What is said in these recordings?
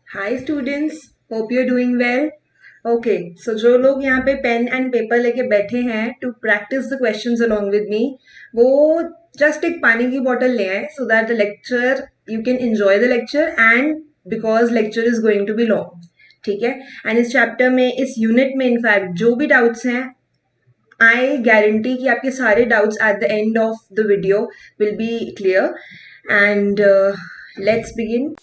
Hi students, hope you are doing well. Okay, so जो लोग यहाँ पे पेन एंड पेपर लेके बैठे हैं to practise the questions along with me, वो जस्ट एक पानी की बॉटल ले आए so that the lecture you can enjoy the lecture and because lecture is going to be long. ठीक है। एंड इस चैप्टर में, इस यूनिट में इनफैक्ट जो भी डाउट्स हैं, आई गारंटी कि आपके सारे doubts at the end of the video will be clear. And let's begin.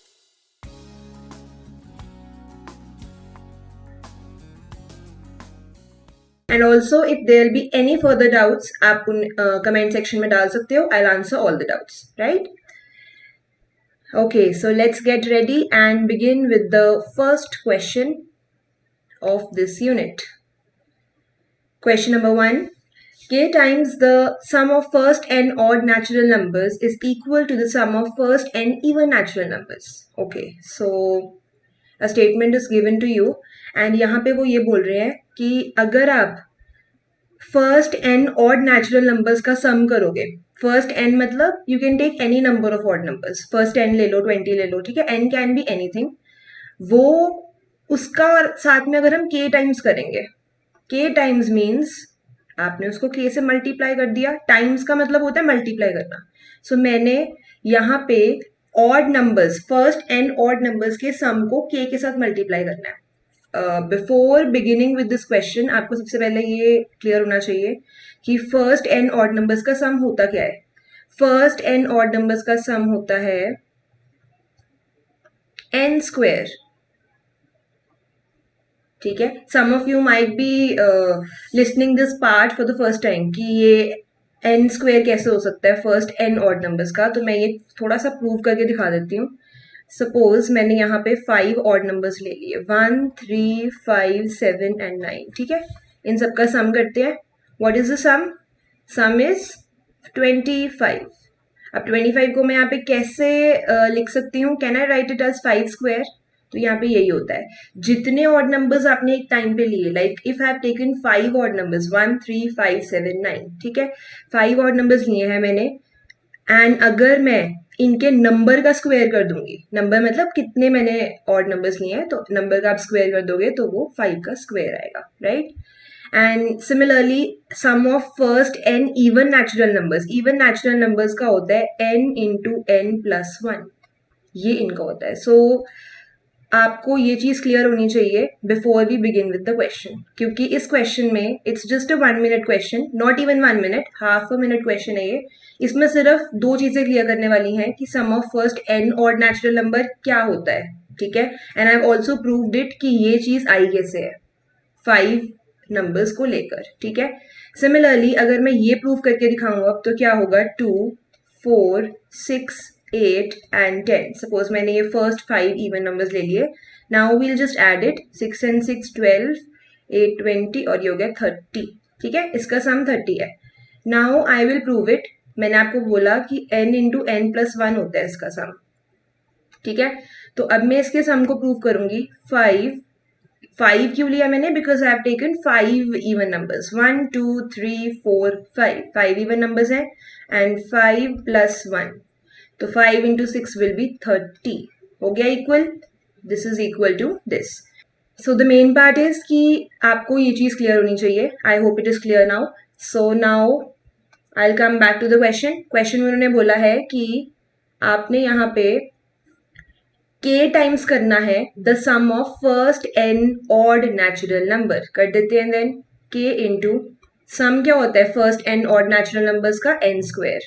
And also if there be any further doubts, आप उन कमेंट सेक्शन में डाल सकते हो। I will answer all the doubts, right? Okay, so let's get ready and begin with the first question of this unit. Question number 1. K times the sum of first n odd natural numbers is equal to the sum of first n even natural numbers. Okay, so a statement is given to you and यहाँ पे वो ये बोल रहे हैं कि अगर आप first n odd natural numbers का सम करोगे, फर्स्ट एन मतलब you can take any number of odd numbers, first n ले लो, 20 ले लो, ठीक है, एन कैन बी एनीथिंग। वो उसका साथ में अगर हम के टाइम्स करेंगे, के टाइम्स मीन्स आपने उसको के से मल्टीप्लाई कर दिया, टाइम्स का मतलब होता है मल्टीप्लाई करना। सो मैंने यहाँ पे odd numbers, first n odd numbers के सम को के साथ मल्टीप्लाई करना है। Before beginning with this question आपको सबसे पहले ये क्लियर होना चाहिए कि फर्स्ट एन ऑड नंबर्स का सम होता क्या है। फर्स्ट एन ऑड नंबर्स का सम होता है एन स्क्वेयर। ठीक है, some of you might be listening this part for the first time कि ये एन स्क्वेयर कैसे हो सकता है फर्स्ट एन ऑड नंबर्स का। तो मैं ये थोड़ा सा प्रूव करके दिखा देती हूँ। सपोज मैंने यहाँ पे 5 ऑड नंबर्स ले लिए, 1 3 5 7 एंड 9। ठीक है, इन सबका सम करते हैं। What is the sum? Sum is 25। अब 25 को मैं यहाँ पे कैसे लिख सकती हूँ? Can I write it as 5 square? तो यहाँ पे यही होता है, जितने ऑड नंबर्स आपने एक टाइम पे लिए, like if I have taken 5 odd numbers 1 3 5 7 9, ठीक है, 5 ऑड नंबर्स लिए हैं मैंने, एंड अगर मैं इनके नंबर का स्क्वायर कर दूंगी, नंबर मतलब कितने मैंने ऑड नंबर्स लिए हैं, तो नंबर का आप स्क्वायर कर दोगे तो वो 5 का स्क्वायर आएगा, right? And similarly sum of first n even natural numbers, even natural numbers का होता है एन इंटू एन प्लस 1, ये इनका होता है। सो आपको ये चीज क्लियर होनी चाहिए before we begin with the question, क्योंकि इस क्वेश्चन में it's just a 1 minute question, not even 1 minute, half a minute question है ये। इसमें सिर्फ दो चीजें क्लियर करने वाली हैं कि some of first n odd natural number क्या होता है। ठीक है, and I have also proved it कि ये चीज आई कैसे है 5 नंबर्स को लेकर। ठीक है, सिमिलरली अगर मैं ये प्रूव करके दिखाऊंगा अब तो क्या होगा, 2 4 6 8 एंड 10। सपोज मैंने ये फर्स्ट 5 इवन नंबर्स ले लिए, now we'll just add it, 6 and 6 12, 8 20 और ये हो गया 30। ठीक है, इसका सम 30 है। Now I will prove it. मैंने आपको बोला कि n इंटू एन प्लस 1 होता है इसका सम। ठीक है, तो अब मैं इसके सम को प्रूव करूंगी। 5 क्यों लिया मैंने? Because I have taken 5 even numbers, 1 2 3 4 5 even numbers हैं, एंड 5 प्लस 1, तो 5 इंटू 6 विल बी 30, हो गया equal, this is equal to this. So the main part is कि आपको ये चीज क्लियर होनी चाहिए। I hope it is clear now. So now I will come back to the question. Question में उन्होंने बोला है कि आपने यहाँ पे के टाइम्स करना है the sum of first n odd natural number, कर देते हैं देन के इंटू सम क्या होता है first n odd natural numbers का, एन स्क्वायर।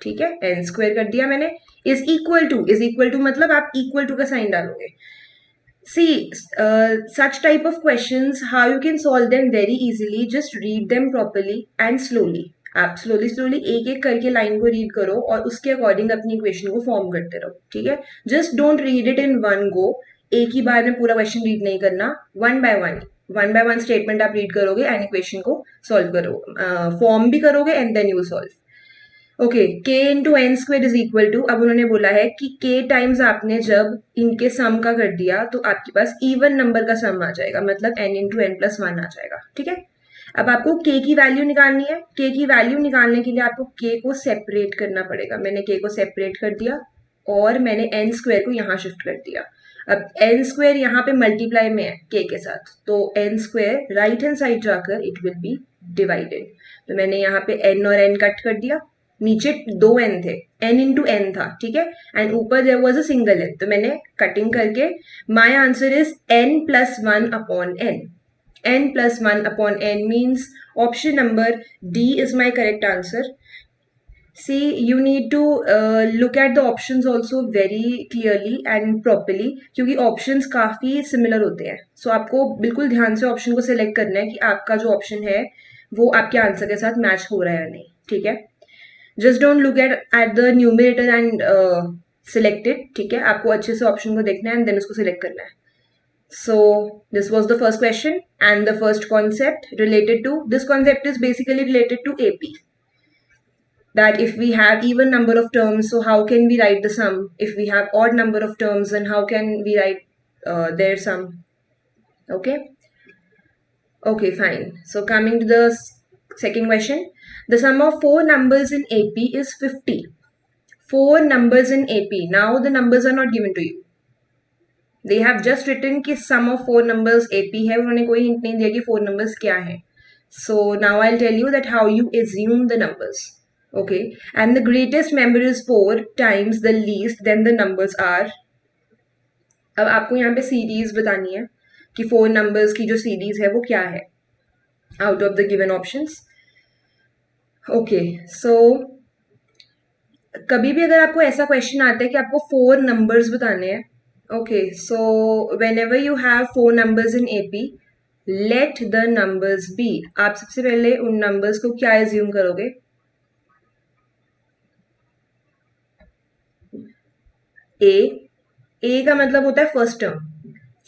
ठीक है, एन स्क्वायर कर दिया मैंने, इज इक्वल टू मतलब आप इक्वल टू का साइन डालोगे। सी such type of questions, how you can solve them very easily, just read them properly and slowly। आप स्लोली एक एक करके लाइन को रीड करो और उसके अकॉर्डिंग अपनी इक्वेशन को फॉर्म करते रहो। ठीक है, just don't read it in one go, एक ही बार में पूरा क्वेश्चन रीड नहीं करना, वन बाय वन स्टेटमेंट आप रीड करोगे एंड इक्वेशन को सॉल्व करो, फॉर्म भी करोगे and then you solve. Okay, k into n square is equal to, अब उन्होंने बोला है कि के टाइम्स आपने जब इनके सम का कर दिया तो आपके पास इवन नंबर का सम आ जाएगा, मतलब एन इंटू एन प्लस 1 आ जाएगा। ठीक है, अब आपको के की वैल्यू निकालनी है। के की वैल्यू निकालने के लिए आपको के को सेपरेट करना पड़ेगा। मैंने के को सेपरेट कर दिया और मैंने एन स्क्वायर को यहाँ शिफ्ट कर दिया। अब एन स्क्वायर यहाँ पे मल्टीप्लाई में है के साथ, तो n square right hand side जाकर इट विल बी डिवाइडेड। तो मैंने यहाँ पे एन और एन कट कर दिया, नीचे दो एन थे, एन इंटू एन था, ठीक है, एंड ऊपर there was a single n, तो मैंने कटिंग करके my answer is n plus one upon n. N plus one upon n means option number D is my correct answer. See, you need to look at the options also very clearly and properly, क्योंकि options काफी similar होते हैं, so आपको बिल्कुल ध्यान से option को select करना है कि आपका जो option है वो आपके आंसर के साथ मैच हो रहा है या नहीं, ठीक है। just don't look at the numerator and select it, ठीक है, आपको अच्छे से option को देखना है and then उसको select करना है। So this was the first question and the first concept related to, this concept is basically related to AP, that if we have even number of terms, so how can we write the sum? If we have odd number of terms, then how can we write their sum? Okay. Okay, fine. So coming to the second question, the sum of four numbers in AP is 50. Four numbers in AP. Now the numbers are not given to you. They have just written कि sum of four numbers AP है, उन्होंने कोई hint नहीं दिया कि four numbers क्या है. So now I'll tell you that how you assume the numbers. Okay, and the greatest member is 4 times the least, then the numbers are, अब आपको यहाँ पे सीरीज बतानी है कि 4 नंबर्स की जो सीरीज है वो क्या है out of the given options. Okay, so कभी भी अगर आपको ऐसा क्वेश्चन आता है कि आपको 4 नंबर्स बताने हैं, okay, so whenever you have 4 numbers in AP, let the numbers be, आप सबसे पहले उन नंबर्स को क्या एज्यूम करोगे? ए का मतलब होता है फर्स्ट टर्म,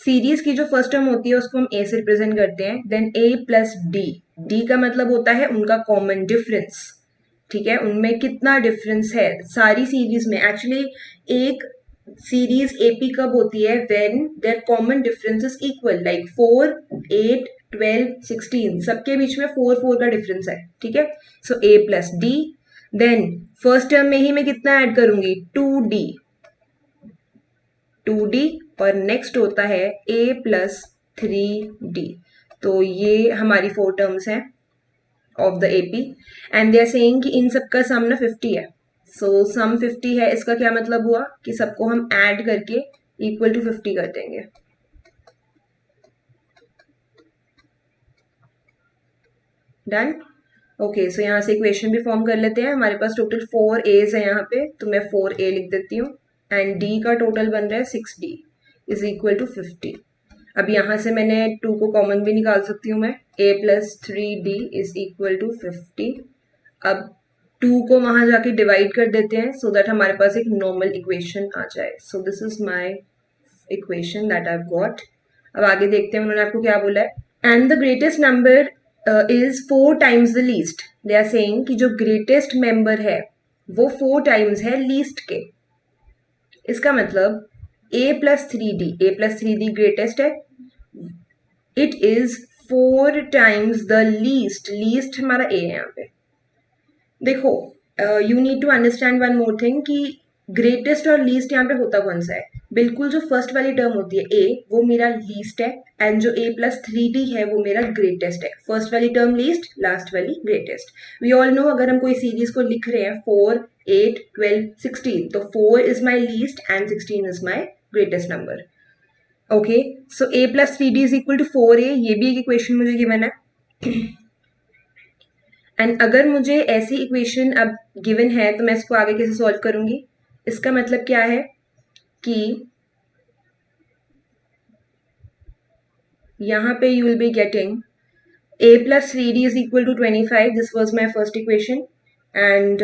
सीरीज की जो फर्स्ट टर्म होती है उसको हम ए से रिप्रेजेंट करते हैं। देन ए प्लस डी, डी का मतलब होता है उनका कॉमन डिफरेंस, ठीक है, उनमें कितना डिफरेंस है सारी सीरीज में। एक्चुअली एक सीरीज एपी कब होती है? When their common difference is equal, like 4, 8, 12, 16 सबके बीच में 4 का डिफरेंस है, ठीक है। So a plus d, then first term में ही मैं कितना ऐड करूंगी? 2d, 2d, और नेक्स्ट होता है a प्लस 3d। तो ये हमारी 4 टर्म्स हैं of the AP, and they are saying कि इन सबका सम ना 50 है। सो सम 50 है, इसका क्या मतलब हुआ कि सबको हम ऐड करके इक्वल टू 50 कर देंगे। डन। ओके, सो यहाँ से इक्वेशन भी फॉर्म कर लेते हैं। हमारे पास टोटल 4 एज है यहाँ पे, तो मैं 4a लिख देती हूँ, एंड d का टोटल बन रहा है 6d इज इक्वल टू 50। अब यहाँ से मैंने 2 को कॉमन भी निकाल सकती हूँ मैं, a plus 3d is equal to 50। अब 2 को वहां जाके डिवाइड कर देते हैं सो दैट हमारे पास एक नॉर्मल इक्वेशन आ जाए। So this is my equation that I got. अब आगे देखते हैं उन्होंने आपको क्या बोला है। And the greatest number is 4 times the least. They are saying कि जो ग्रेटेस्ट मेंबर है वो 4 टाइम्स है लीस्ट के। इसका मतलब a plus 3d, a plus 3d greatest है, it is 4 times the least, least हमारा a है यहाँ पे। देखो, you need to understand one more thing कि ग्रेटेस्ट और लीस्ट यहाँ पे होता कौन सा है। बिल्कुल जो फर्स्ट वाली टर्म होती है a, वो मेरा लीस्ट है, एंड जो a प्लस 3d है वो मेरा ग्रेटेस्ट है। फर्स्ट वाली टर्म लीस्ट, लास्ट वाली ग्रेटेस्ट। वी ऑल नो अगर हम कोई सीरीज को लिख रहे हैं 4, 8, 12, 16, तो 4 is my least and 16 is my greatest number. Okay, so a plus 3d is equal to 4a, ये भी एक इक्वेशन मुझे गिवन है। एंड अगर मुझे ऐसी इक्वेशन अब गिवन है तो मैं इसको आगे कैसे सॉल्व करूंगी? इसका मतलब क्या है कि यहाँ पे you will be getting a plus 3d is equal to 25, this was my first equation, and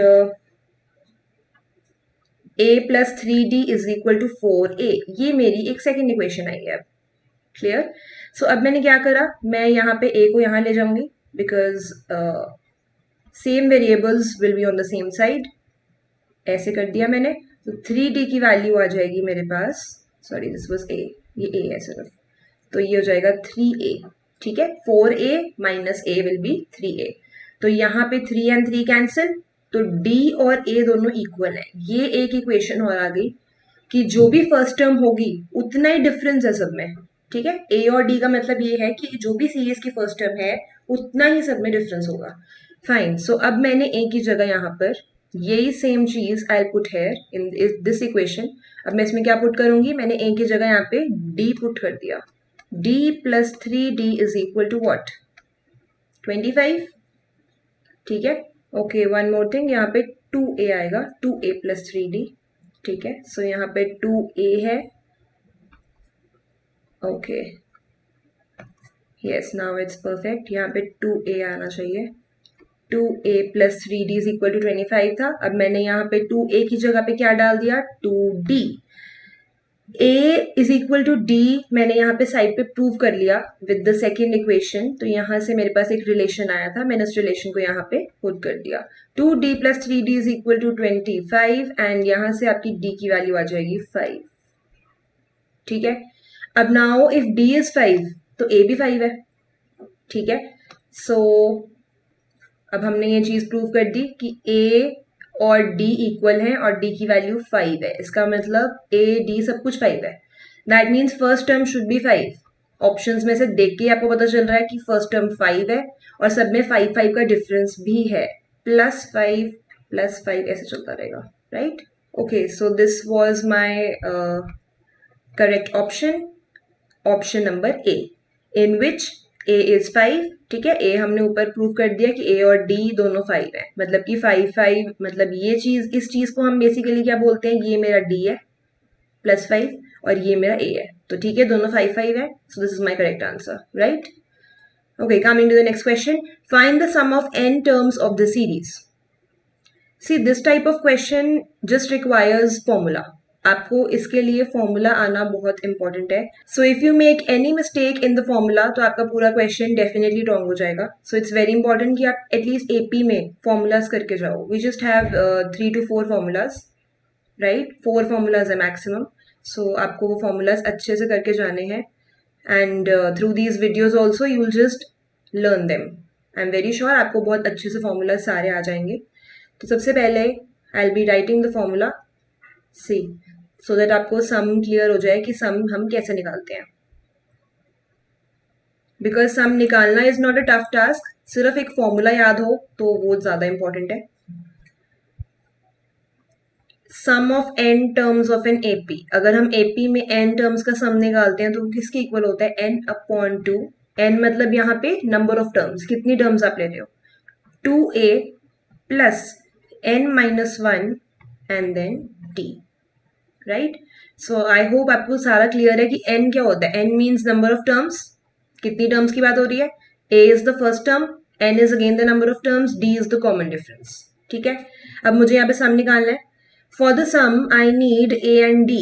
a plus 3d is equal to 4a, ये मेरी एक सेकेंड इक्वेशन आई है। अब क्लियर? सो अब मैंने क्या करा, मैं यहाँ पे a को यहाँ ले जाऊंगी because same variables will be on the same side. ऐसे कर दिया मैंने, तो 3d की वैल्यू आ जाएगी मेरे पास, सॉरी दिस वाज a, ये a है सिर्फ, तो ये हो जाएगा 3a, ठीक है। 4a minus a will be 3a, तो यहाँ पे 3 and 3 कैंसिल, तो d और a दोनों इक्वल है। ये एक इक्वेशन और आ गई। कि जो भी फर्स्ट टर्म होगी उतना ही डिफरेंस है सब में, ठीक है। ए और डी का मतलब ये है कि जो भी सीरीज की फर्स्ट टर्म है उतना ही सब में डिफरेंस होगा। फाइन, सो अब मैंने ए की जगह यहाँ पर यही सेम चीज I put here in this equation. अब मैं इसमें क्या पुट करूंगी, मैंने ए की जगह यहाँ पे डी पुट कर दिया। D plus 3d is equal to what, 25, ठीक है। ओके, वन मोर थिंग, यहाँ पे 2a आएगा, 2a प्लस 3d, ठीक है। सो यहाँ पे 2a है, okay, yes now it's perfect, यहाँ पे 2a आना चाहिए। 2a plus 3d is equal to 25 था। अब मैंने यहाँ पे 2a की जगह पे क्या डाल दिया, 2d। a is equal to d मैंने यहाँ पे साइड पे प्रूव कर लिया विद द सेकेंड इक्वेशन। तो यहाँ से मेरे पास एक रिलेशन आया था, मैंने उस रिलेशन को यहाँ पे पुट कर दिया। 2d plus 3d is equal to 25 and यहाँ से आपकी d की वैल्यू आ जाएगी 5, ठीक है। अब नाउ इफ d इज 5 तो a भी 5 है, ठीक है। सो अब हमने ये चीज प्रूव कर दी कि a और d इक्वल है और d की वैल्यू 5 है। इसका मतलब a d सब कुछ 5 है। That means first term should be 5। Options में से देख के आपको पता चल रहा है कि फर्स्ट टर्म 5 है और सब में 5 का डिफरेंस भी है, +5 ऐसे चलता रहेगा, right. Okay, so this was my correct option, option number A, in which a is 5, ठीक है। a हमने ऊपर प्रूव कर दिया कि a और d दोनों 5 है, मतलब कि 5 मतलब ये चीज, इस चीज को हम बेसिकली क्या बोलते हैं, ये मेरा d है +5 और ये मेरा a है, तो ठीक है, दोनों 5 है। So this is my correct answer, right. Okay, coming to the next question, find the sum of n terms of the series. See this type of question just requires formula, आपको इसके लिए formula आना बहुत important है। So if you make any mistake in the formula तो आपका पूरा question definitely wrong हो जाएगा। सो इट्स वेरी इंपॉर्टेंट कि आप एटलीस्ट एपी में फॉर्मूलाज करके जाओ। We just have 3 to 4 formulas, right, 4 formulas है मैक्सिमम। सो आपको वो फॉर्मूलाज अच्छे से करके जाने हैं and through these videos also you will just learn them. I am very sure आपको बहुत अच्छे से फॉर्मूलाज सारे आ जाएंगे। तो सबसे पहले I will be writing the formula see, so that आपको सम क्लियर हो जाए कि सम हम कैसे निकालते हैं। बिकॉज सम निकालना is not a tough task, सिर्फ एक फॉर्मूला याद हो तो वो ज्यादा इंपॉर्टेंट है। Some of n terms of an AP, अगर हम एपी में n टर्म्स का सम निकालते हैं तो वो किसके इक्वल होता है, n/2। n मतलब यहाँ पे नंबर ऑफ टर्म्स, कितनी टर्म्स आप ले रहे हो, 2a plus n-1 and then d, right. So I hope आपको सारा क्लियर है कि n क्या होता है। n means number of terms, कितनी टर्म्स की बात हो रही है, a is the first term, n is again the number of terms, d is the common difference, ठीक है। अब मुझे यहाँ पे सम निकालना है। For the sum I need a and d।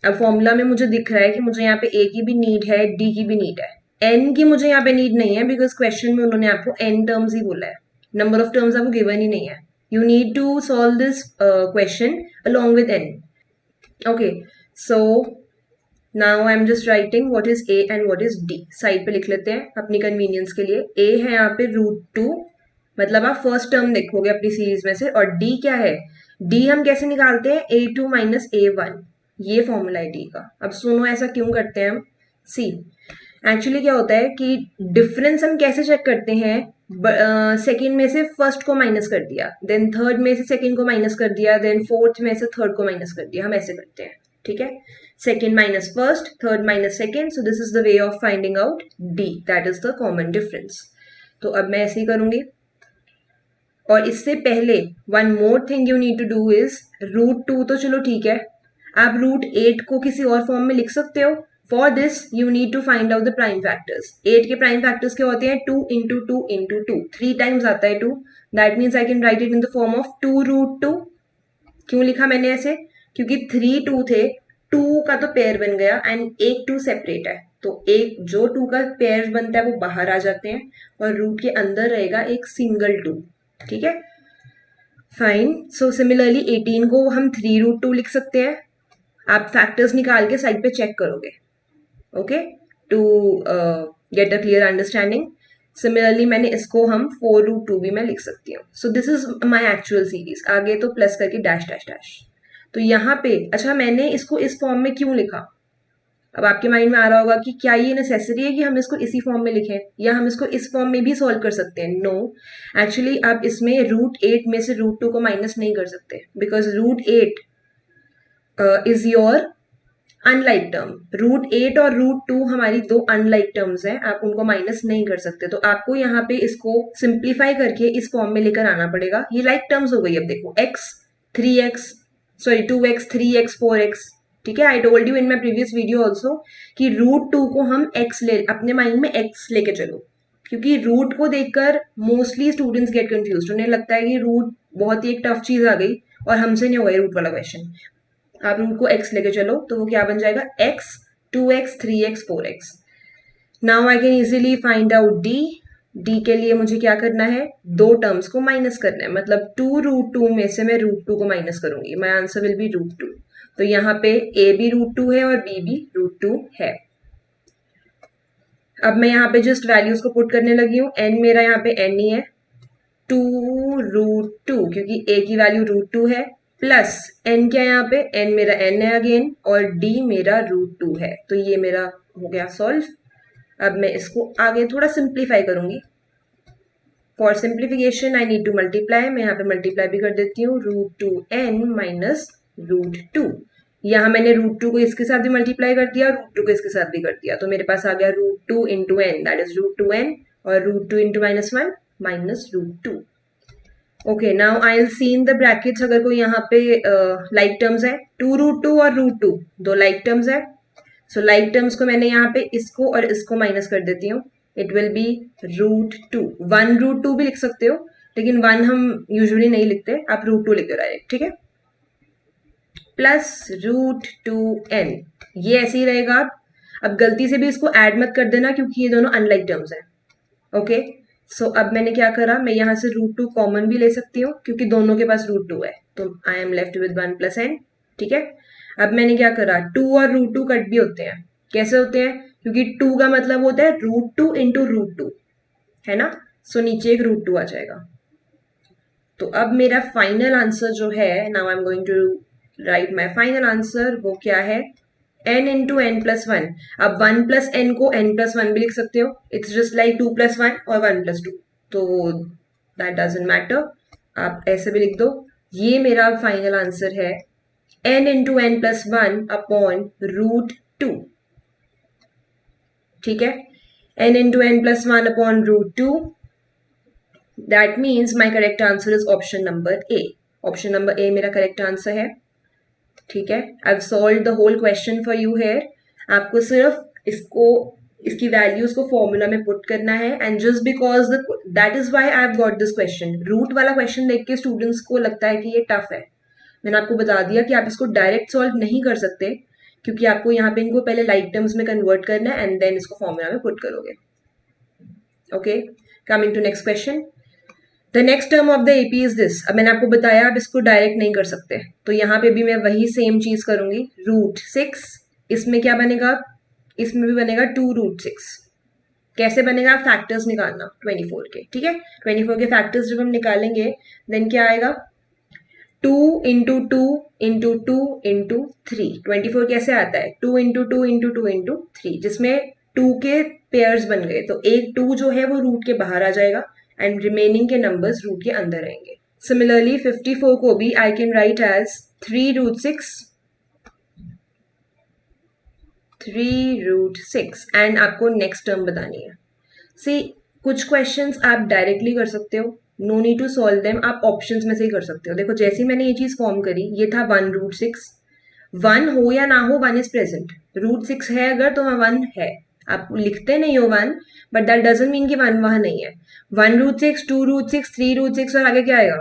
अब फॉर्मूला में मुझे दिख रहा है कि मुझे यहाँ पे a की भी नीड है, d की भी नीड है। n की मुझे यहाँ पे नीड नहीं है बिकॉज क्वेश्चन में उन्होंने आपको n टर्म्स ही बोला है, नंबर ऑफ टर्म्स आपको गिवन ही नहीं है। You need to solve this question along with n। Okay, so now I'm just writing what is a and what is d। Side पे लिख लेते हैं अपनी कन्वीनियंस के लिए। a है यहाँ पे √2, मतलब आप फर्स्ट टर्म देखोगे अपनी सीरीज में से, और d क्या है, d हम कैसे निकालते हैं, a2 माइनस a1, ये फॉर्मूला है d का। अब सुनो ऐसा क्यों करते हैं हम, सी एक्चुअली क्या होता है कि डिफरेंस हम कैसे चेक करते हैं, सेकेंड में से फर्स्ट को माइनस कर दिया, देन थर्ड में से सेकेंड को माइनस कर दिया, देन फोर्थ में से थर्ड को माइनस कर दिया, हम ऐसे करते हैं, ठीक है। Second minus first, third minus second, so this is the way of finding out d, that is the common difference. तो अब मैं ऐसे ही करूंगी। और इससे पहले one more thing you need to do is, √2 तो चलो ठीक है, आप √8 को किसी और फॉर्म में लिख सकते हो। For this you need to find out the prime factors. 8 के प्राइम फैक्टर्स क्या होते हैं, 2 इंटू 2 इंटू 2, 3 टाइम्स आता है 2, that means I can write it in the form of 2√2। क्यों लिखा मैंने ऐसे, क्योंकि 3 2 थे, 2 का तो पेयर बन गया एंड एक 2 सेपरेट है, तो एक जो 2 का पेयर बनता है वो बाहर आ जाते हैं और रूट के अंदर रहेगा एक सिंगल 2, ठीक है। फाइन, सो सिमिलरली 18 को हम 3√2 लिख सकते हैं। आप फैक्टर्स निकाल के साइड पे चेक करोगे, okay, to get a clear understanding. Similarly मैंने इसको हम 4√2 भी मैं लिख सकती हूँ। So this is my actual series, आगे तो प्लस करके डैश डैश डैश। तो यहाँ पे अच्छा मैंने इसको इस फॉर्म में क्यों लिखा? अब आपके माइंड में आ रहा होगा कि क्या ये नेसेसरी है कि हम इसको इसी फॉर्म में लिखें या हम इसको इस फॉर्म में भी सॉल्व कर सकते हैं? नो, एक्चुअली आप इसमें √8 में से √2 को माइनस नहीं कर सकते because √8 is your unlike term. √8 और √2 हमारी दो अनलाइक टर्म्स हैं, आप उनको माइनस नहीं कर सकते। तो आपको यहाँ पे इसको सिंप्लीफाई करके इस फॉर्म में लेकर आना पड़ेगा। ये लाइक टर्म्स हो गई। अब देखो x 3x sorry 2x 3x 4x, ठीक है। आई told you in my previous video also कि √2 को हम x ले अपने माइंड में x लेके चलो, क्योंकि रूट को देखकर मोस्टली स्टूडेंट्स गेट कंफ्यूज। उन्हें लगता है कि रूट बहुत ही एक टफ चीज आ गई और हमसे नहीं होगा ये रूट वाला क्वेश्चन। आप रूट को x लेके चलो तो वो क्या बन जाएगा? x 2x 3x 4x। Now I can easily find out d। d के लिए मुझे क्या करना है? दो टर्म्स को माइनस करना है, मतलब 2√2 में से मैं √2 को माइनस करूंगी। My answer will be √2। तो यहाँ पे a भी √2 है और b भी √2 है। अब मैं यहाँ पे जस्ट वैल्यूज को पुट करने लगी हूँ। n मेरा यहाँ पे n ही है, 2√2 क्योंकि a की वैल्यू √2 है, प्लस n क्या यहाँ पे? n मेरा n है अगेन और d मेरा √2 है। तो ये मेरा हो गया सॉल्व। अब मैं इसको आगे थोड़ा सिंप्लीफाई करूंगी। For simplification I need to multiply. मैं यहाँ पे मल्टीप्लाई भी कर देती हूँ, √2n माइनस √2। यहाँ मैंने √2 को इसके साथ भी मल्टीप्लाई कर दिया, √2 को इसके साथ भी कर दिया, तो मेरे पास आ गया √2 into n, that is √2n, और √2 into -1 minus √2। Okay, now I will see in the brackets. अगर कोई यहाँ पे लाइक टर्म्स है, 2√2 और √2 दो लाइक टर्म्स है। सो लाइक टर्म्स को मैंने यहाँ पे इसको और इसको माइनस कर देती हूँ। It will be √2। 1√2 भी लिख सकते हो, लेकिन 1 हम यूजुअली नहीं लिखते, आप √2 लिख दो डायरेक्ट, ठीक है। प्लस √2n, ये ऐसे ही रहेगा। अब गलती से भी इसको ऐड मत कर देना क्योंकि ये दोनों अनलाइक टर्म्स हैं। ओके, सो अब मैंने क्या करा, मैं यहाँ से √2 कॉमन भी ले सकती हूँ क्योंकि दोनों के पास √2 है, तो I am left with 1 + n, ठीक है। अब मैंने क्या करा, 2 और √2 कट भी होते हैं। कैसे होते हैं? क्योंकि 2 का मतलब होता है √2 इंटू √2, है ना। सो नीचे एक √2 आ जाएगा। तो अब मेरा फाइनल आंसर जो है, now I am going to write my final answer, वो क्या है? n into n + 1। अब 1 + n को n + 1 भी लिख सकते हो, इट्स जस्ट लाइक 2 + 1 और 1 + 2, तो दैट डजंट मैटर, आप ऐसे भी लिख दो। ये मेरा फाइनल आंसर है, n इंटू n + 1 अपॉन √2, ठीक है। n into n + 1 upon √2, that means my correct answer is option number A. Option number A मेरा करेक्ट आंसर है, ठीक है। I solve the whole question for you here. आपको सिर्फ इसको इसकी वैल्यूज को फॉर्मूला में पुट करना है, and just because that is why I have got this question. Root वाला क्वेश्चन देख के स्टूडेंट्स को लगता है कि ये टफ है। मैंने आपको बता दिया कि आप इसको डायरेक्ट सॉल्व नहीं कर सकते क्योंकि आपको यहाँ पे इनको पहले लाइक टर्म्स में कन्वर्ट करना है एंड देन इसको फॉर्मूला में पुट करोगे। Okay, coming to next question. The next term of the AP is this. अब मैंने आपको बताया आप इसको डायरेक्ट नहीं कर सकते, तो यहाँ पे भी मैं वही सेम चीज करूंगी। √6, इसमें क्या बनेगा? इसमें भी बनेगा 2√6। कैसे बनेगा? फैक्टर्स निकालना 24 के, ठीक है। 24 के फैक्टर्स जब हम निकालेंगे देन क्या आएगा? 2 इंटू 2 इंटू 2 इंटू 3। 24 कैसे आता है? 2 इंटू 2 इंटू 2 इंटू 3, जिसमें 2 के पेयर्स बन गए, तो एक 2 जो है वो रूट के बाहर आ जाएगा एंड रिमेनिंग के नंबर्स रूट के अंदर रहेंगे। सिमिलरली 54 को भी I can write as 3√6 and आपको नेक्स्ट टर्म बतानी है। सी, कुछ क्वेश्चंस आप डायरेक्टली कर सकते हो, no need to solve them, आप ऑप्शंस में से ही कर सकते हो। देखो जैसे ही मैंने ये चीज फॉर्म करी, ये था 1√6। 1 हो या ना हो, 1 इज प्रेजेंट। √6 है अगर तो 1 है, आप लिखते नहीं हो 1, बट दैट डजंट मीन कि 1 वहां नहीं है। 1√6, 2√6, 3√6 और आगे क्या आएगा?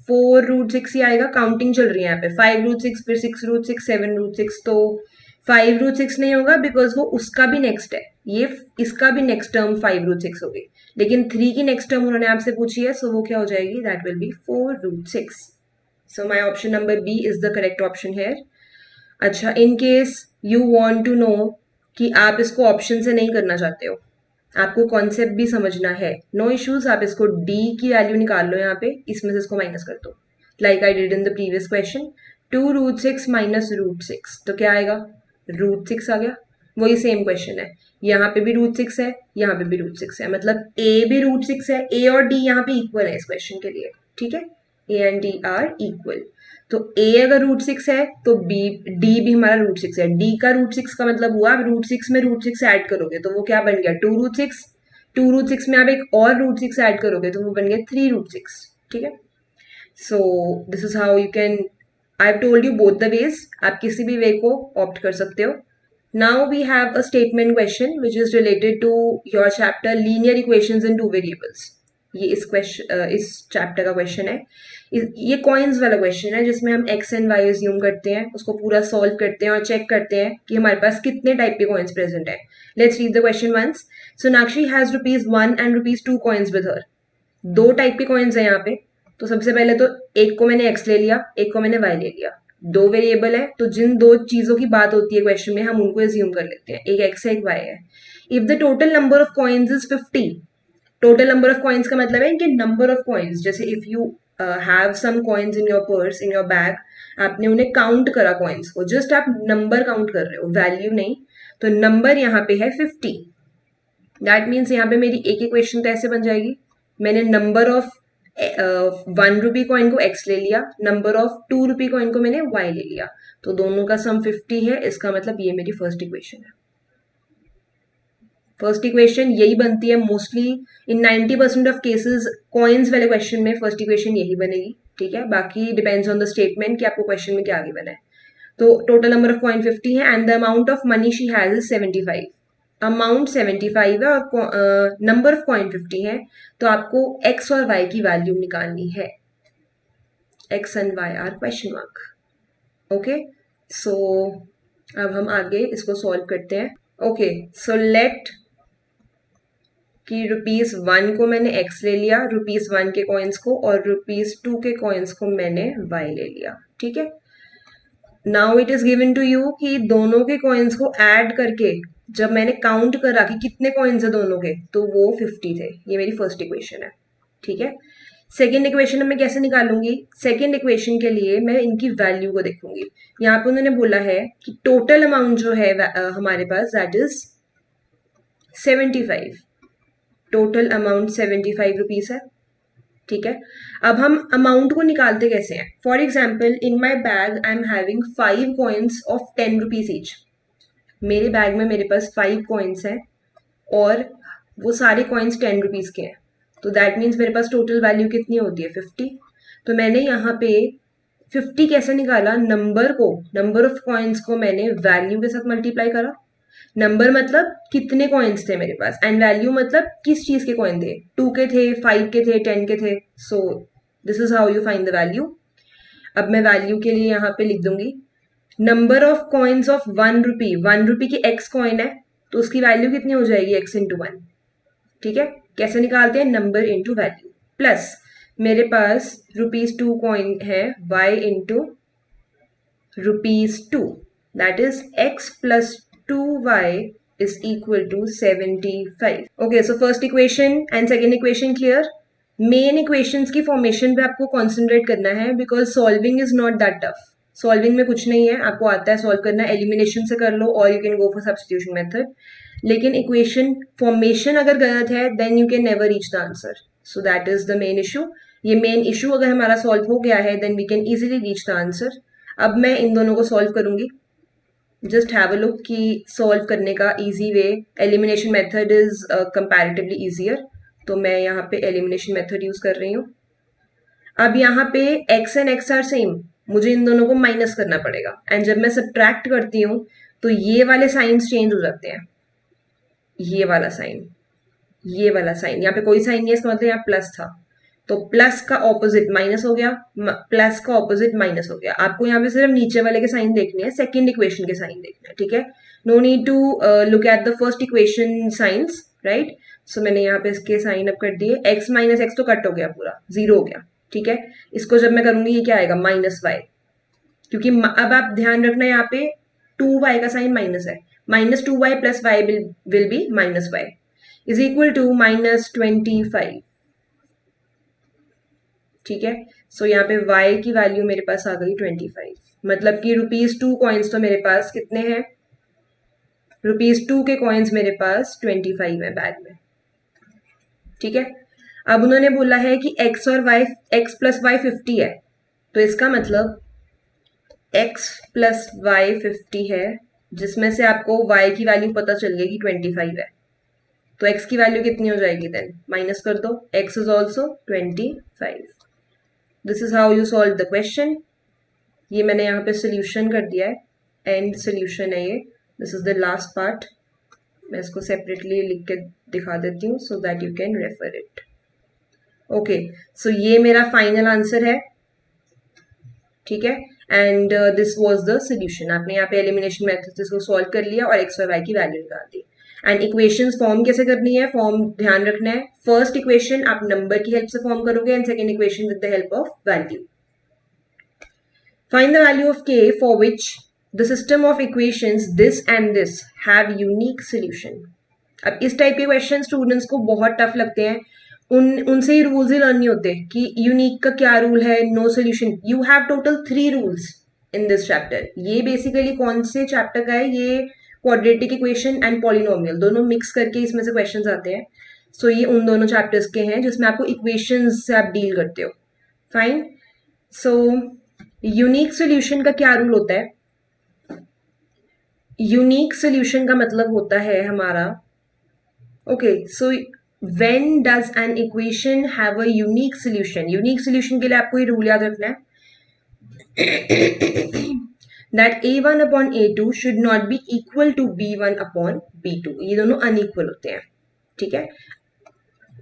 4√6 ही आएगा। काउंटिंग चल रही है यहाँ पे, 5√6, फिर 6√6, 7√6, तो 5√6 नहीं होगा बिकॉज वो उसका भी नेक्स्ट है, ये इसका भी नेक्स्ट टर्म 5√6 होगी, लेकिन 3 की नेक्स्ट टर्म उन्होंने आपसे पूछी है, सो वो क्या हो जाएगी? That will be 4√6। So my option number B is the correct option here. अच्छा, in case you want to know कि आप इसको ऑप्शन से नहीं करना चाहते हो, आपको कॉन्सेप्ट भी समझना है, नो इश्यूज, आप इसको डी की वैल्यू निकाल लो यहाँ पे, इसमें से इसको माइनस कर दो, like I did in the previous question. 2√6 minus √6, तो क्या आएगा? √6 आ गया। वही सेम क्वेश्चन है, यहाँ पे भी √6 है, यहाँ पे भी √6 है, मतलब a भी √6 है, a और d यहाँ पे इक्वल है इस क्वेश्चन के लिए, ठीक है, a and d are equal. तो a अगर √6 है तो b d भी हमारा √6 है, d का √6 का मतलब हुआ, आप √6 में √6 ऐड करोगे तो वो क्या बन गया? 2√6, 2√6 में आप एक और √6 ऐड करोगे तो वो बन गया 3√6, ठीक है। So this is how you can, I have told you both the ways, आप किसी भी वे को ऑप्ट कर सकते हो। Now we have a statement question which is related to your chapter linear equations in two variables. ये इस chapter का क्वेश्चन है। ये कॉइन्स वाला क्वेश्चन है जिसमें हम एक्स एंड वाई अज्यूम करते हैं, उसको पूरा सॉल्व करते हैं और चेक करते हैं कि हमारे पास कितने टाइप के कॉइन्स प्रेजेंट है। Let's read the question once. Sonakshi has ₹1 and ₹2 coins with her. दो टाइप के कॉइन्स है यहाँ पे। तो सबसे पहले तो एक को मैंने एक्स ले लिया, एक को मैंने वाई ले लिया। दो वेरिएबल है तो जिन दो चीजों की बात होती है क्वेश्चन में हम उनको एज्यूम कर लेते हैं, एक एक्स है एक वाई है। If the total number of coins is 50, total number of coins का मतलब है इनके नंबर ऑफ कॉइन्स। जैसे if you have some coins in your purse, in your bag, आपने उन्हें काउंट करा कॉइन्स को, जस्ट आप नंबर काउंट कर रहे हो, वैल्यू नहीं। तो नंबर यहाँ पे है 50। दैट मीन्स यहाँ पे मेरी एक इक्वेशन तो ऐसे बन जाएगी, मैंने नंबर ऑफ ₹1 कॉइन को x ले लिया, नंबर ऑफ ₹2 कॉइन को मैंने y ले लिया, तो दोनों का सम 50 है। इसका मतलब ये मेरी फर्स्ट इक्वेशन है। फर्स्ट इक्वेशन यही बनती है mostly in 90% of cases. Coins वाले क्वेश्चन में फर्स्ट इक्वेशन यही बनेगी, ठीक है। बाकी डिपेंड्स ऑन द स्टेटमेंट कि आपको क्वेश्चन में क्या आगे बना है। तो टोटल नंबर ऑफ कॉइन 50 है and the amount of money she has is 75। Amount 75 है और नंबर ऑफ कॉइन 50 है, तो आपको x और y की वैल्यू निकालनी है। x and y are question mark. Okay, so अब हम आगे इसको सॉल्व करते हैं। ओके, सो लेट कि ₹1 को मैंने x ले लिया, ₹1 के कॉइन्स को, और ₹2 के कॉइन्स को मैंने y ले लिया, ठीक है। Now it is given to you कि दोनों के कॉइन्स को ऐड करके जब मैंने काउंट करा कि कितने कॉइन्स है दोनों के, तो वो 50 थे। ये मेरी फर्स्ट इक्वेशन है, ठीक है। सेकेंड इक्वेशन मैं कैसे निकालूंगी? सेकेंड इक्वेशन के लिए मैं इनकी वैल्यू को देखूंगी। यहाँ पे उन्होंने बोला है कि टोटल अमाउंट जो है हमारे पास that is 75। Total amount 75 rupees है, ठीक है। अब हम अमाउंट को निकालते कैसे हैं? For example in my bag I am having 5 coins of 10 rupees each. मेरे बैग में मेरे पास 5 कॉइन्स हैं और वो सारे कॉइन्स 10 रुपीज के हैं, तो दैट मीन्स मेरे पास टोटल वैल्यू कितनी होती है? 50। तो मैंने यहाँ पे 50 कैसे निकाला? नंबर ऑफ कॉइन्स को मैंने वैल्यू के साथ मल्टीप्लाई करा। नंबर मतलब कितने कॉइन्स थे मेरे पास, एंड वैल्यू मतलब किस चीज के कॉइन थे, 2 के थे, 5 के थे, 10 के थे। सो this is how you find the value. अब मैं वैल्यू के लिए यहाँ पे लिख दूंगी नंबर ऑफ कॉइन्स ऑफ ₹1 की एक्स कॉइन है, तो उसकी वैल्यू कितनी हो जाएगी? एक्स इंटू 1, ठीक है। कैसे निकालते हैं? नंबर इंटू वैल्यू, प्लस मेरे पास ₹2 कॉइन है, y into ₹2, that is x plus 2y is equal to 75. Okay, so first equation and second equation clear. Main equations की फॉर्मेशन पे आपको कॉन्सेंट्रेट करना है because solving is not that tough. Solving में कुछ नहीं है, आपको आता है सॉल्व करना, एलिमिनेशन से कर लो और you can go for substitution method. लेकिन इक्वेशन फॉर्मेशन अगर गलत है then you can never reach the answer, so that is the main issue. ये मेन इशू अगर हमारा सॉल्व हो गया है then we can easily reach the answer. अब मैं इन दोनों को सॉल्व करूंगी। जस्ट हैव अ लुक कि सॉल्व करने का easy way, elimination method is comparatively easier, तो मैं यहाँ पे एलिमिनेशन मेथड यूज कर रही हूँ। अब यहाँ पे x and x are same, मुझे इन दोनों को माइनस करना पड़ेगा, एंड जब मैं सब्ट्रैक्ट करती हूँ तो ये वाले साइंस चेंज हो जाते हैं। ये वाला साइन, ये वाला साइन, यहाँ पे कोई साइन नहीं है, इसका मतलब यहाँ प्लस था, तो प्लस का ऑपोजिट माइनस हो गया, प्लस का ऑपोजिट माइनस हो गया। आपको यहाँ पे सिर्फ नीचे वाले के साइन देखने हैं, सेकंड इक्वेशन के साइन देखने हैं, ठीक है। No need to look at the first equation signs, right. So मैंने यहाँ पे इसके साइन अप कर दिए, x माइनस एक्स तो कट हो गया, पूरा 0 हो गया, ठीक है। इसको जब मैं करूंगी ये क्या आएगा? -y, क्योंकि अब आप ध्यान रखना यहाँ पे 2y का साइन माइनस है, -2y plus y will be -y is equal to -25, ठीक है। सो यहाँ पे y की वैल्यू मेरे पास आ गई 25, मतलब कि ₹2 कॉइन्स तो मेरे पास कितने हैं, ₹2 के कॉइन्स मेरे पास 25 है बैग में। ठीक है, अब उन्होंने बोला है कि x और y, x प्लस वाई 50 है, तो इसका मतलब x प्लस वाई 50 है, जिसमें से आपको y की वैल्यू पता चल गई कि 25 है, तो x की वैल्यू कितनी हो जाएगी देन, माइनस कर दो, x is also 25। This is how you solve the question. ये मैंने यहाँ पे सोल्यूशन कर दिया है, एंड सोल्यूशन है ये, this is the last part. मैं इसको सेपरेटली लिख के दिखा देती हूँ so that you can refer it. Okay, so ये मेरा फाइनल आंसर है। ठीक है, and this was the solution. आपने यहाँ पे एलिमिनेशन मेथड से इसको सॉल्व कर लिया और एक्स और वाई की वैल्यू निकाल दी। एंड इक्वेशंस फॉर्म कैसे करनी है, फॉर्म ध्यान रखना है, फर्स्ट इक्वेशन आप नंबर की हेल्प से फॉर्म करोगे and second equation with the help of value. Find the value of k for which the system of equations this and this have unique solution. अब इस type के question students को बहुत tough लगते हैं, उनसे ही रूल्स ही learn नहीं होते कि यूनिक का क्या रूल है, no solution. You have total 3 rules in this chapter. ये बेसिकली कौन से चैप्टर का है, ये क्वाड्रेटिक इक्वेशन एंड पॉलिनोमियल दोनों मिक्स करके इसमें से क्वेश्चंस आते हैं। सो ये उन दोनों चैप्टर्स के हैं जिसमें आपको इक्वेशंस से आप डील करते हो। फाइन, सो यूनिक सोल्यूशन का क्या रूल होता है, यूनिक सोल्यूशन का मतलब होता है हमारा, okay, so when does an equation have a unique solution? unique solution के लिए आपको ये रूल याद रखना है that a1 upon a2 should not be equal to b1 upon b2। ये दोनों अनइक्वल होते हैं। ठीक है,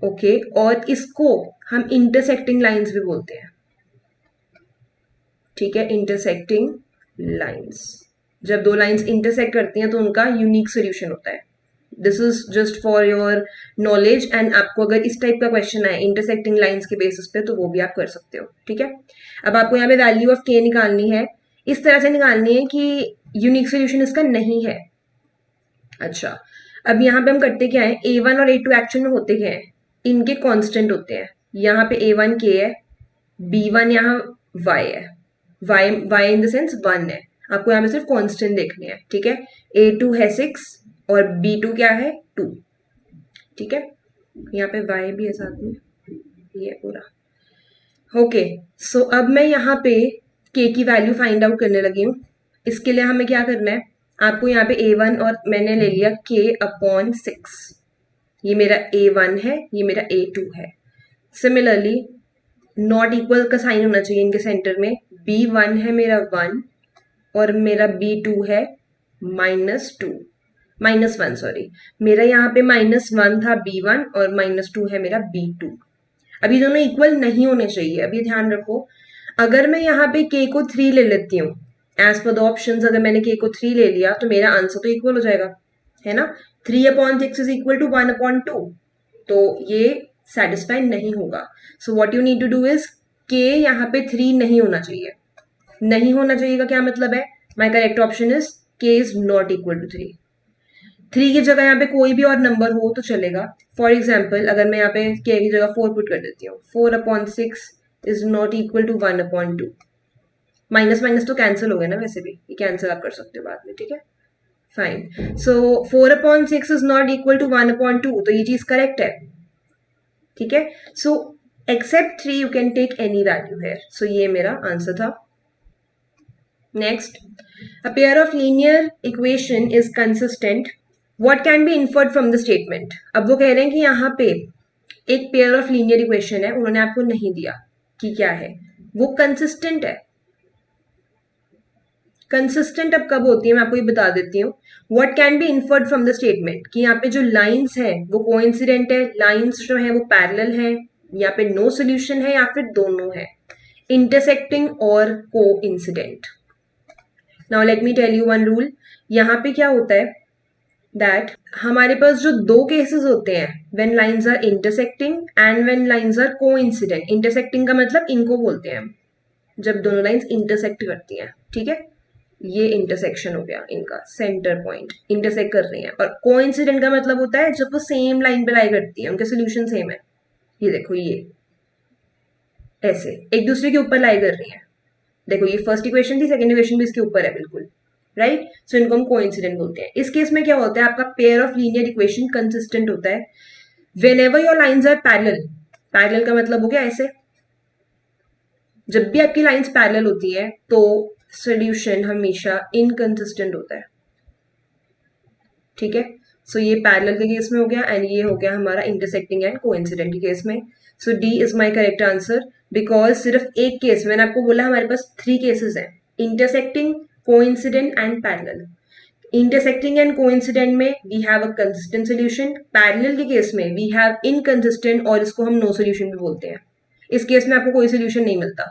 ओके, और इसको हम इंटरसेक्टिंग लाइंस भी बोलते हैं। ठीक है, इंटरसेक्टिंग लाइंस, जब दो लाइंस इंटरसेक्ट करती हैं तो उनका यूनिक सोल्यूशन होता है। This is just for your knowledge, and आपको अगर इस टाइप का क्वेश्चन आए इंटरसेक्टिंग लाइंस के बेसिस पे तो वो भी आप कर सकते हो। ठीक है, अब आपको यहाँ पे वैल्यू ऑफ k निकालनी है, इस तरह से निकालनी है कि यूनिक सोल्यूशन इसका नहीं है। अच्छा, अब यहाँ पे हम करते क्या है, a1 और a2 एक्चुअल में होते क्या है, इनके कांस्टेंट होते हैं। यहाँ पे a1 k है, b1 यहाँ y है, y इन द सेंस 1 है, आपको यहाँ पे सिर्फ कांस्टेंट देखने हैं। ठीक है, a2 है 6 और b2 क्या है 2। ठीक है, यहाँ पे y भी है साथ में, ये पूरा। ओके, सो अब मैं यहाँ पे k की वैल्यू फाइंड आउट करने लगी हूँ। इसके लिए हमें क्या करना है, आपको यहाँ पे a1 और मैंने ले लिया k अपॉन 6, ये मेरा a1 है, ये मेरा a2 है। सिमिलरली नॉट इक्वल का साइन होना चाहिए इनके सेंटर में, b1 है मेरा 1 और मेरा b2 है -1 सॉरी, मेरा यहाँ पे -1 था b1 और -2 है मेरा b2। अभी दोनों इक्वल नहीं होने चाहिए, अभी ध्यान रखो। अगर मैं यहाँ पे k को 3 ले लेती हूँ, एज पर द ऑप्शंस, अगर मैंने k को 3 ले लिया तो मेरा आंसर तो इक्वल हो जाएगा, है ना। 3/6 इज इक्वल टू 1/2, तो ये सेटिस्फाई नहीं होगा। So what you need to do is k यहाँ पे 3 नहीं होना चाहिए। नहीं होना चाहिए का क्या मतलब है, my correct option is k is not equal to 3। 3 की जगह यहाँ पे कोई भी और नंबर हो तो चलेगा। फॉर एग्जाम्पल अगर मैं यहाँ पे k की जगह 4 पुट कर देती हूँ, 4/6 is not equal to 1/2। Minus minus तो कैंसिल हो गया ना, वैसे भी ये कैंसिल आप कर सकते हो बाद में। ठीक है, fine, so 4/6 is not equal to 1/2, तो ये चीज करेक्ट है। ठीक है, so except 3 you can take any value है। सो ये मेरा आंसर था। Next, a pair of linear equation is consistent, what can be inferred from the statement. अब वो कह रहे हैं कि यहाँ पे एक पेयर ऑफ लीनियर इक्वेशन है, उन्होंने आपको नहीं दिया कि क्या है, वो कंसिस्टेंट है। कंसिस्टेंट अब कब होती है मैं आपको ये बता देती हूँ। What can be inferred from the statement, कि यहाँ पे जो लाइंस है वो कोइंसिडेंट है, लाइंस जो है वो पैरेलल है, यहाँ पे नो सोल्यूशन है या फिर दोनों है, इंटरसेक्टिंग और coincident. Now let me tell you one rule. यहाँ पे क्या होता है दैट हमारे पास जो दो केसेस होते हैं, when lines are intersecting and when lines are coincident. Intersecting का मतलब इनको बोलते हैं हम, जब दोनों लाइंस इंटरसेक्ट करती हैं। ठीक है, ये इंटरसेक्शन हो गया, इनका सेंटर पॉइंट इंटरसेक्ट कर रही है। और कोइंसिडेंट का मतलब होता है जब वो सेम लाइन पे लाई करती है, उनके सोल्यूशन सेम है। ये देखो, ये ऐसे एक दूसरे के ऊपर लाई कर रही है। देखो ये फर्स्ट इक्वेशन थी, सेकंड इक्वेशन भी इसके ऊपर है बिल्कुल, राइट। सो इनको हम कोइंसिडेंट बोलते हैं। इस केस में क्या होता है, आपका pair of linear equation consistent होता है whenever your lines are parallel। Parallel का मतलब हो गया ऐसे, जब भी आपकी लाइंस पैरेलल होती है तो सोल्यूशन हमेशा इनकंसिस्टेंट होता है, ठीक है। सो ये पैरेलल के केस में हो गया, एंड ये हो गया हमारा इंटरसेक्टिंग एंड कोइंसिडेंट के केस में। So D is my correct answer, because सिर्फ एक केस, मैंने आपको बोला हमारे पास 3 केसेस हैं, intersecting, coincident and parallel. Intersecting and coincident में we have a consistent solution, parallel के केस में वी हैव इनकंसिस्टेंट, और इसको हम नो सोल्यूशन भी बोलते हैं। इस केस में आपको कोई सोल्यूशन नहीं मिलता,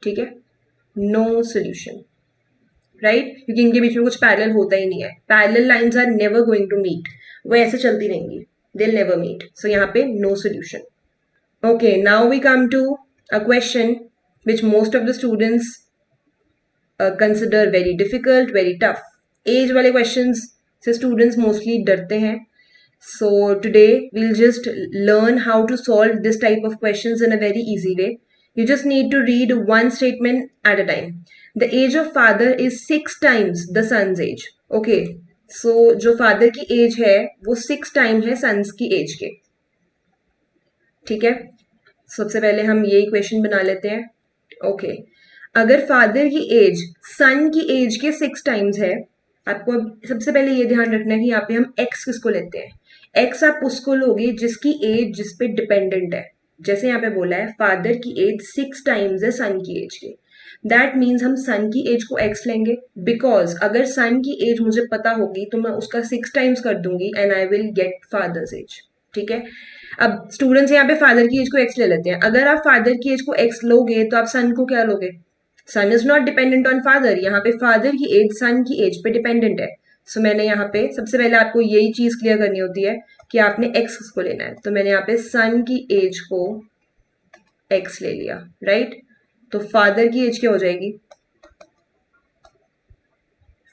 ठीक है, नो सोल्यूशन, राइट, क्योंकि इनके बीच में कुछ पैरेलल होता ही नहीं है। Parallel lines are never going to meet, वो ऐसे चलती रहेंगी, they will never meet. So यहाँ पे no solution. Okay, now we come to a question which most of the students consider very difficult, very tough। Age वाले questions से students mostly डरते हैं। So today we'll just learn how to solve this type of questions in a very easy way। You just need to read one statement at a time। The age of father is 6 times the son's age। Okay, so जो father की age है वो 6 time है sons की age के, ठीक है। सबसे पहले हम ये इक्वेशन बना लेते हैं। ओके, अगर फादर की एज सन की एज के 6 टाइम्स है, आपको सबसे पहले ये ध्यान रखना है कि यहाँ पे हम एक्स किसको लेते हैं। एक्स आप उसको लोगे जिसकी एज जिस पे डिपेंडेंट है। जैसे यहाँ पे बोला है फादर की एज 6 टाइम्स है सन की एज के, दैट मीन्स हम सन की एज को एक्स लेंगे, बिकॉज अगर सन की एज मुझे पता होगी तो मैं उसका 6 टाइम्स कर दूंगी and I will get father's age, ठीक है। अब स्टूडेंट्स यहाँ पे फादर की एज को एक्स ले लेते हैं। अगर आप फादर की एज को एक्स लोगे तो आप सन को क्या लोगे, son is not dependent on father, यहाँ पे फादर की एज सन की एज पे डिपेंडेंट है। सो मैंने यहाँ पे सबसे पहले आपको यही चीज क्लियर करनी होती है कि आपने एक्स को लेना है, तो मैंने यहाँ पे सन की एज को एक्स ले लिया, राइट। तो फादर की एज क्या हो जाएगी,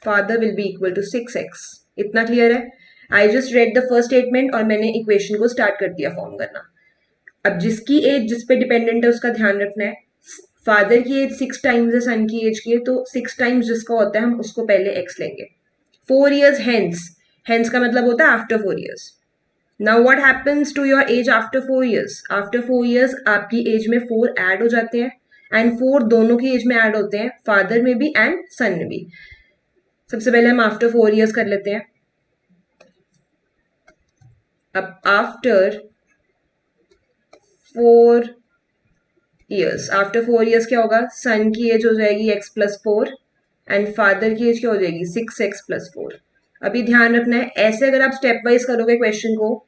father will be equal to 6x। इतना क्लियर है। I just read the first statement और मैंने इक्वेशन को स्टार्ट कर दिया फॉर्म करना। अब जिसकी एज जिस पे डिपेंडेंट है उसका ध्यान रखना है। फादर की एज 6 टाइम्स है सन की एज की, तो 6 टाइम्स जिसका होता है हम उसको पहले एक्स लेंगे। 4 years हेंस, हेंस का मतलब होता है after 4 years। Now what happens to your age after 4 years? After 4 years आपकी एज में 4 ऐड हो जाते हैं, एंड 4 दोनों की एज में ऐड होते हैं, फादर में भी एंड सन में भी। सबसे पहले हम आफ्टर 4 years कर लेते हैं। अब आफ्टर 4 years, आफ्टर 4 years क्या होगा, सन की एज हो जाएगी x+4 एंड फादर की एज क्या हो जाएगी 6x+4। अभी ध्यान रखना है, ऐसे अगर आप स्टेप वाइज करोगे क्वेश्चन को,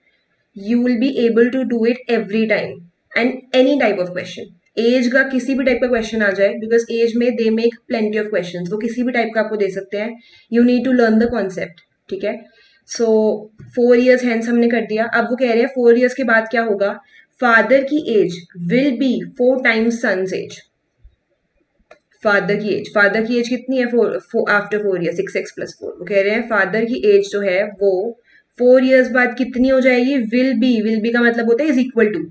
you will be able to do it every time and any type of question. Age का किसी भी टाइप का क्वेश्चन आ जाए, बिकॉज एज में they make plenty of question, वो किसी भी टाइप का आपको दे सकते हैं। You need to learn the concept, ठीक है। सो 4 years हेंस हमने कर दिया। अब वो कह रहे हैं 4 years के बाद क्या होगा, फादर की age will be 4 times sons age. Father की एज कितनी है, आफ्टर 4 years 6x+4। वो कह रहे हैं फादर की एज जो है वो 4 years बाद कितनी हो जाएगी, विल बी का मतलब होता है इज इक्वल टू,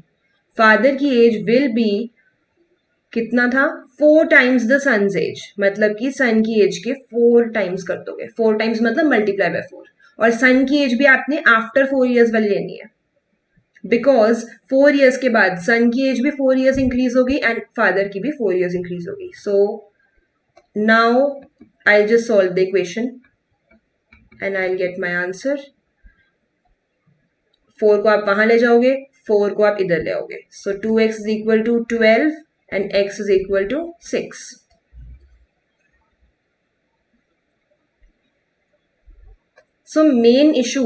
फादर की एज विल बी कितना था 4 टाइम्स द सन्स एज, मतलब कि सन की एज के 4 टाइम्स कर दोगे। 4 टाइम्स मतलब मल्टीप्लाई बाय 4, और सन की एज भी आपने आफ्टर 4 years वाली लेनी है, बिकॉज 4 years के बाद सन की एज भी 4 years इंक्रीज होगी एंड फादर की भी 4 years इंक्रीज होगी। सो now I just solve the equation and I get my answer. 4 को आप वहां ले जाओगे, 4 को आप इधर ले आओगे। So 2x is equal to 12 and x is equal to 6। So main issue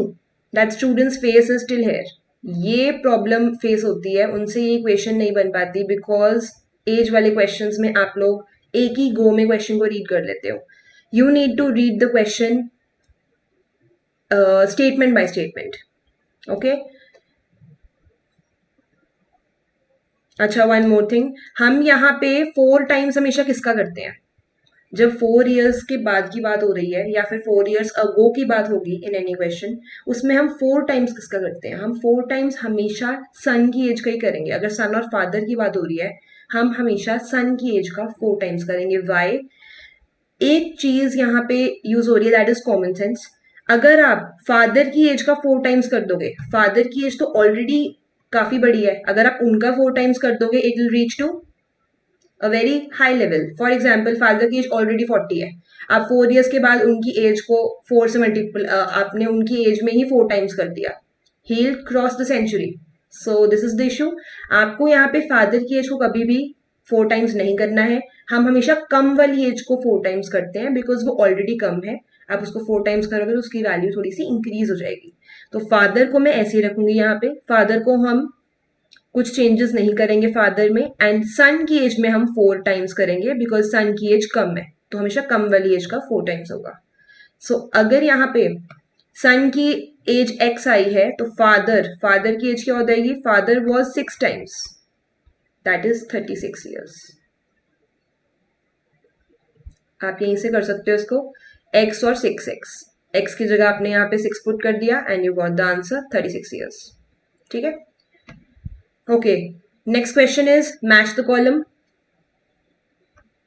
that students face is still here. ये प्रॉब्लम फेस होती है, उनसे ये इक्वेशन नहीं बन पाती, बिकॉज एज वाले क्वेश्चंस में आप लोग एक ही गो में क्वेश्चन को रीड कर लेते हो। You need to read the question statement by statement, okay. अच्छा, वन मोर थिंग, हम यहाँ पे 4 टाइम्स हमेशा किसका करते हैं, जब 4 years के बाद की बात हो रही है या फिर 4 years अगो की बात होगी इन एनी क्वेश्चन, उसमें हम 4 टाइम्स किसका करते हैं, हम 4 टाइम्स हमेशा सन की एज का ही करेंगे। अगर सन और फादर की बात हो रही है हम हमेशा सन की एज का 4 टाइम्स करेंगे। वाई? एक चीज यहाँ पे यूज हो रही है, दैट इज कॉमन सेंस। अगर आप फादर की एज का 4 टाइम्स कर दोगे, फादर की एज तो ऑलरेडी काफी बड़ी है, अगर आप उनका 4 टाइम्स कर दोगे it will reach to a very high level. For example father की एज ऑलरेडी 40 है, आप 4 ईयर्स के बाद उनकी एज को 4 से मल्टीपल, आपने उनकी एज में ही 4 टाइम्स कर दिया, he will cross the century. So this is the issue. आपको यहाँ पे फादर की एज को कभी भी 4 टाइम्स नहीं करना है। हम हमेशा कम वाली एज को 4 टाइम्स करते हैं बिकॉज वो ऑलरेडी कम है। आप उसको 4 टाइम्स करोगे तो उसकी वैल्यू थोड़ी सी इंक्रीज हो जाएगी। तो फादर को मैं ऐसे ही रखूंगी, यहाँ पे फादर को हम कुछ चेंजेस नहीं करेंगे फादर में, एंड सन की एज में हम 4 टाइम्स करेंगे बिकॉज सन की एज कम है, तो हमेशा कम वाली एज का 4 टाइम्स होगा। सो अगर यहाँ पे सन की एज एक्स आई है तो फादर की एज क्या हो जाएगी? Father was 6 times, that is 36 years. आप यहीं से कर सकते हो इसको, एक्स और 6x, एक्स की जगह आपने यहाँ पे 6 पुट कर दिया and you got the answer 36 years. ठीक है, okay. Next question is match the column.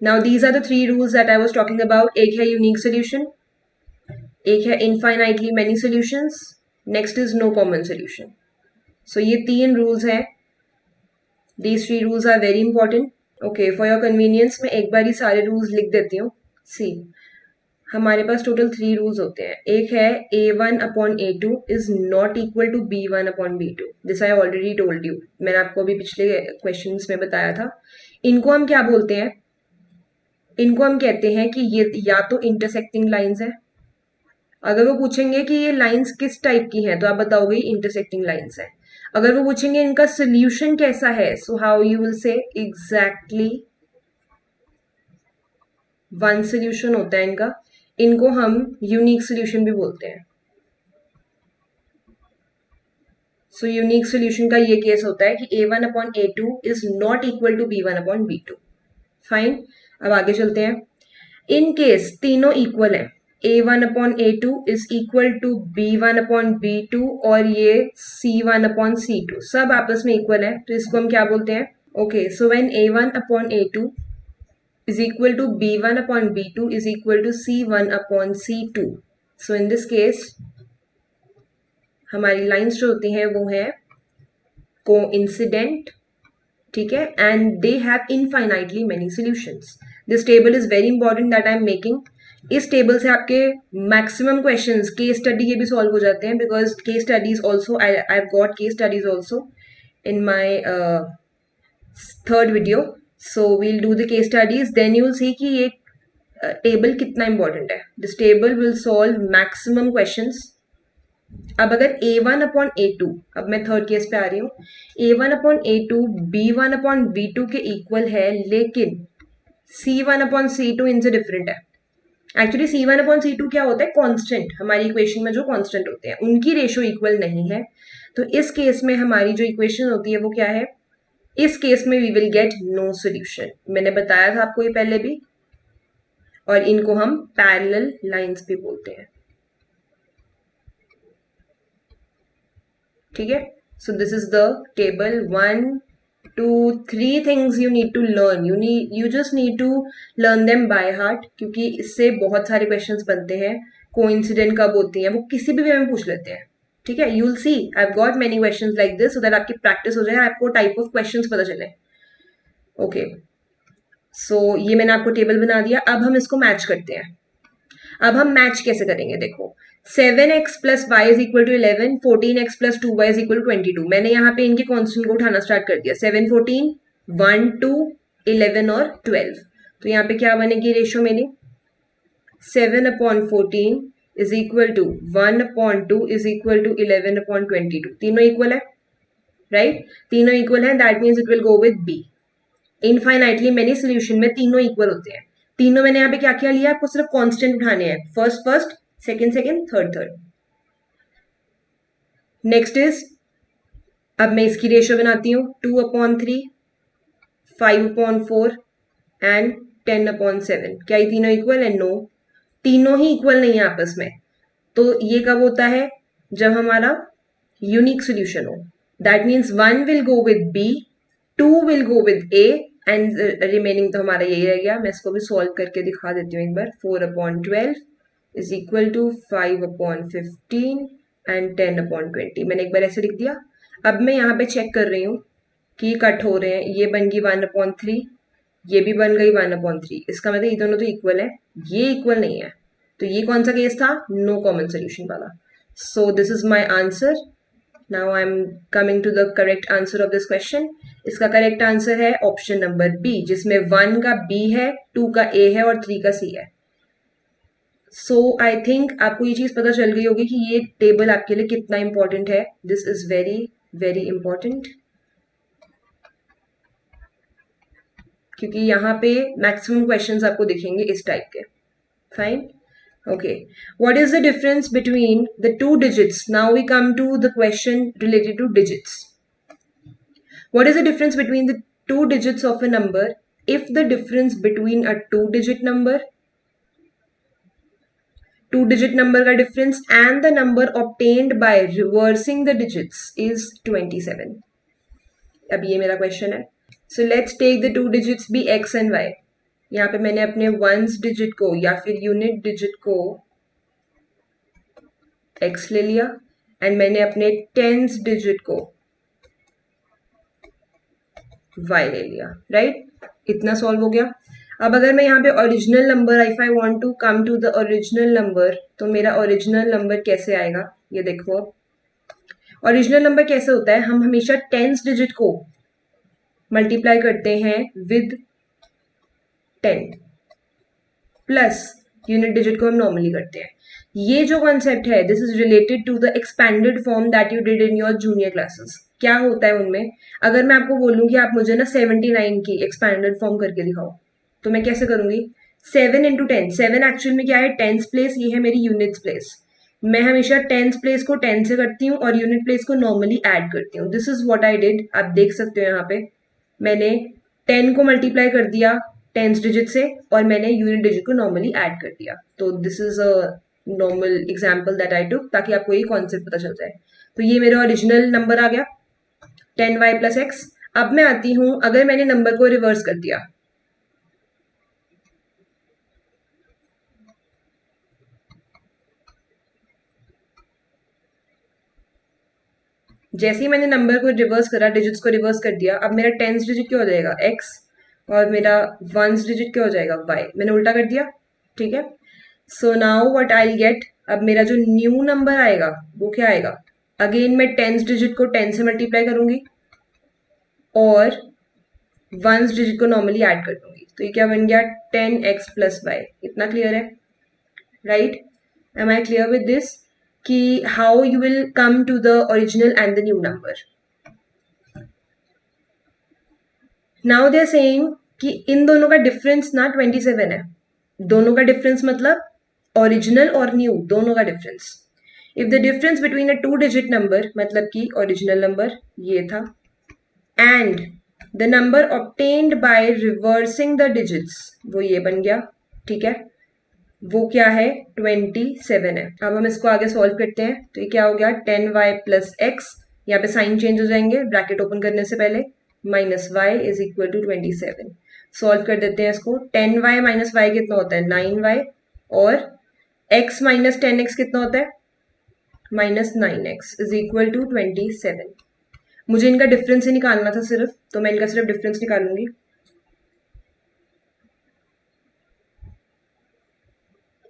Now these are the 3 rules that I was talking about. एक है यूनिक सोल्यूशन, एक है infinitely many solutions, next is no common solution. So ये 3 rules हैं, these 3 rules are very important. Okay, for your convenience मैं एक बार ही सारे rules लिख देती हूँ। सी, हमारे पास टोटल 3 रूल्स होते हैं। एक है A1/A2 is not equal to B1/B2, this I already told you, मैंने आपको अभी पिछले क्वेश्चंस में बताया था। इनको हम क्या बोलते हैं? इनको हम कहते हैं कि ये या तो इंटरसेक्टिंग लाइंस है। अगर वो पूछेंगे कि ये लाइंस किस टाइप की हैं तो आप बताओगे इंटरसेक्टिंग लाइंस है। अगर वो पूछेंगे इनका सोल्यूशन कैसा है, so how you will say exactly one solution होता है इनका। इनको हम यूनिक सोल्यूशन भी बोलते हैं। सो यूनिक सोल्यूशन का ये केस होता है कि A1/A2 is not equal to B1/B2। Fine, अब आगे चलते हैं। इन केस तीनों इक्वल है, A1/A2 is equal to B1/B2 और ये C1/C2 सब आपस में इक्वल है, तो इसको हम क्या बोलते हैं? Okay, so when A1/A2 is equal to B1/B2 is equal to C1/C2. So in this case हमारी लाइंस जो होती हैं वो है कोइंसिडेंट, ठीक है, and they have infinitely many solutions. This table is very important that I am making. इस table से आपके मैक्सिमम क्वेश्चंस केस स्टडी के भी सॉल्व हो जाते हैं because case studies also I have got case studies also in my third video. So we'll do the case studies, then you will see कि ये टेबल कितना इंपॉर्टेंट है। This table will solve maximum questions. अब अगर A1/A2, अब मैं third case पे आ रही हूँ, A1/A2 B1/B2 के इक्वल है लेकिन C1/C2 इनसे डिफरेंट है। एक्चुअली C1/C2 क्या होता है? कांस्टेंट, हमारी इक्वेशन में जो कांस्टेंट होते हैं उनकी रेशियो इक्वल नहीं है। तो इस केस में हमारी जो इक्वेशन होती है वो क्या है? इस केस में we will get no solution. मैंने बताया था आपको ये पहले भी, और इनको हम पैरेलल लाइंस भी बोलते हैं। ठीक है, so this is the table. 1 2 3 things you need to learn, you just need to learn them by heart, क्योंकि इससे बहुत सारे क्वेश्चंस बनते हैं। कोइंसिडेंट कब होती है वो किसी भी वे में पूछ लेते हैं। ठीक है, you will C I have got many questions like this, so that आपकी प्रैक्टिस हो जाए, आपको टाइप ऑफ क्वेश्चंस पता चले। ओके, सो ये मैंने आपको टेबल बना दिया। अब हम इसको मैच करते हैं। अब हम मैच कैसे करेंगे? देखो, 7x plus y is equal to 11, 14x plus 2y is equal to 22। मैंने यहाँ पे इनके कॉन्स्टेंट को उठाना स्टार्ट कर दिया, 7 14 1 2 11 और 12। तो यहाँ पे क्या बनेगी रेशियो मेरी? 7/14 is equal to 1/2 is equal to 11/22। तीनों इक्वल है, राइट? तीनों इक्वल है, that means it will go with b. Infinitely many solution में तीनों इक्वल होते हैं। तीनों मैंने यहाँ पे क्या क्या लिया? आपको सिर्फ कांस्टेंट उठाने हैं, first first, second second, third third. Next is, अब मैं इसकी रेशियो बनाती हूँ, 2/3, 5/4 एंड 10/7। क्या ये तीनों इक्वल है? नो, तीनों ही इक्वल नहीं है आपस में। तो ये कब होता है? जब हमारा यूनिक सोल्यूशन हो। That means 1 will go with b, 2 will go with a and remaining तो हमारा यही रह गया. मैं इसको भी सॉल्व करके दिखा देती हूँ एक बार. 4/12 इज इक्वल टू 5/15 एंड 10/20. मैंने एक बार ऐसे लिख दिया. अब मैं यहाँ पे चेक कर रही हूँ कि कट हो रहे हैं. ये बन गई 1/3, ये भी बन गई 1/3. इसका मतलब ये दोनों तो इक्वल है, ये इक्वल नहीं है. तो ये कौन सा केस था? नो कॉमन सोल्यूशन वाला. So this is my answer. Now I am coming to the correct answer of this question. इसका करेक्ट आंसर है ऑप्शन नंबर बी, जिसमें 1 का बी है, 2 का ए है और 3 का सी है. सो आई थिंक आपको ये चीज पता चल गई होगी कि ये टेबल आपके लिए कितना इंपॉर्टेंट है. This is very very important, क्योंकि यहाँ पे मैक्सिमम क्वेश्चंस आपको दिखेंगे इस टाइप के. Fine. Okay. What is the difference between the two digits? Now we come to the question related to digits. What is the difference between the two digits of a number if the difference between a two-digit number का difference and the number obtained by reversing the digits is 27? अब ये मेरा question है. So let's take the two digits be x and y. यहाँ पे मैंने अपने once digit को या फिर यूनिट डिजिट को x ले लिया एंड मैंने अपने टेंस डिजिट को y ले लिया. राइट? इतना सॉल्व हो गया. अब अगर मैं यहाँ पे original number, if I want to come to the original number, तो मेरा ओरिजिनल नंबर कैसे आएगा? ये देखो. अब ओरिजिनल नंबर कैसे होता है? हम हमेशा टेंस डिजिट को मल्टीप्लाई करते हैं विद 10 प्लस यूनिट डिजिट को हम नॉर्मली करते हैं. ये जो कॉन्सेप्ट है, this is related to the expanded form that you did in your junior classes. क्या होता है उनमें? अगर मैं आपको बोलूं कि आप मुझे ना 79 की एक्सपेंडेड फॉर्म करके दिखाओ, तो मैं कैसे करूंगी? 7 इंटू 10. 7 एक्चुअल में क्या है? Tens place. ये है मेरी यूनिट्स प्लेस. मैं हमेशा टेंस प्लेस को 10 से करती हूँ और यूनिट प्लेस को नॉर्मली ऐड करती हूँ. This is what I did. आप देख सकते हो यहाँ पे मैंने 10 को मल्टीप्लाई कर दिया टेंस डिजिट से और मैंने यूनिट डिजिट को नॉर्मली ऐड कर दिया. तो this is a normal example that I took, ताकि आपको ये कॉन्सेप्ट पता चल जाए. तो ये मेरा ओरिजिनल नंबर आ गया 10y प्लस एक्स. अब मैं आती हूं, अगर मैंने नंबर को रिवर्स कर दिया, जैसे ही मैंने नंबर को रिवर्स करा, डिजिट्स को रिवर्स कर दिया, अब मेरा टेंस डिजिट क्या हो जाएगा? x और मेरा वंस डिजिट क्या हो जाएगा? y. मैंने उल्टा कर दिया. ठीक है. So now what I get, अब मेरा जो न्यू नंबर आएगा वो क्या आएगा? अगेन मैं टेंस डिजिट को 10 से मल्टीप्लाई करूंगी और वंस डिजिट को नॉर्मली ऐड कर दूंगी. तो ये क्या बन गया? 10x plus y. इतना क्लियर है? Right? Am I clear with this कि how you will come to the original and the new number. Now they are saying कि इन दोनों का डिफरेंस ना 27 है. दोनों का डिफरेंस मतलब ओरिजिनल और न्यू दोनों का difference. If the difference between a two digit number, मतलब कि ओरिजिनल नंबर ये था, and the number obtained by reversing the digits, वो ये बन गया. ठीक है. वो क्या है? 27 है. अब हम इसको आगे सॉल्व करते हैं. तो ये क्या हो गया? 10y plus x. यहाँ पे साइन चेंज हो जाएंगे ब्रैकेट ओपन करने से पहले. Minus y is equal to 27. Solve कर देते हैं इसको. 10y माइनस वाई कितना होता है? 9y. और x माइनस 10x कितना होता है? Minus 9x is equal to 27. मुझे इनका डिफरेंस ही निकालना था सिर्फ, तो मैं इनका सिर्फ डिफरेंस निकालूंगी.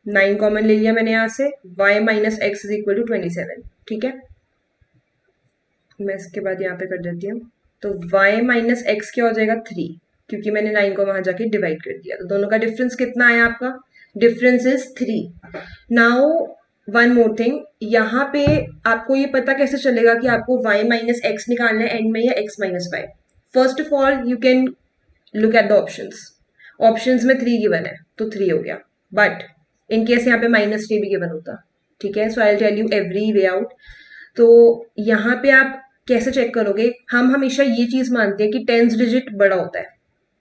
9 कॉमन ले लिया मैंने यहाँ से. y minus x is equal to 27. ठीक है. मैं इसके बाद यहाँ पे कर देती हूँ. तो y माइनस एक्स क्या हो जाएगा? 3, क्योंकि मैंने 9 को वहां जाके डिवाइड कर दिया. तो दोनों का डिफरेंस कितना आया आपका? Difference is 3. Now one more thing, यहाँ पे आपको ये पता कैसे चलेगा कि आपको y माइनस एक्स निकालना है एंड में या x minus y? First of all you can look at the options. Options में 3 गिवन है तो 3 हो गया. बट इन केस यहाँ पे -3 भी गिवन होता. ठीक है. So I tell you every way out. तो यहाँ पे आप कैसे चेक करोगे? हम हमेशा ये चीज मानते हैं कि टेंस डिजिट बड़ा होता है.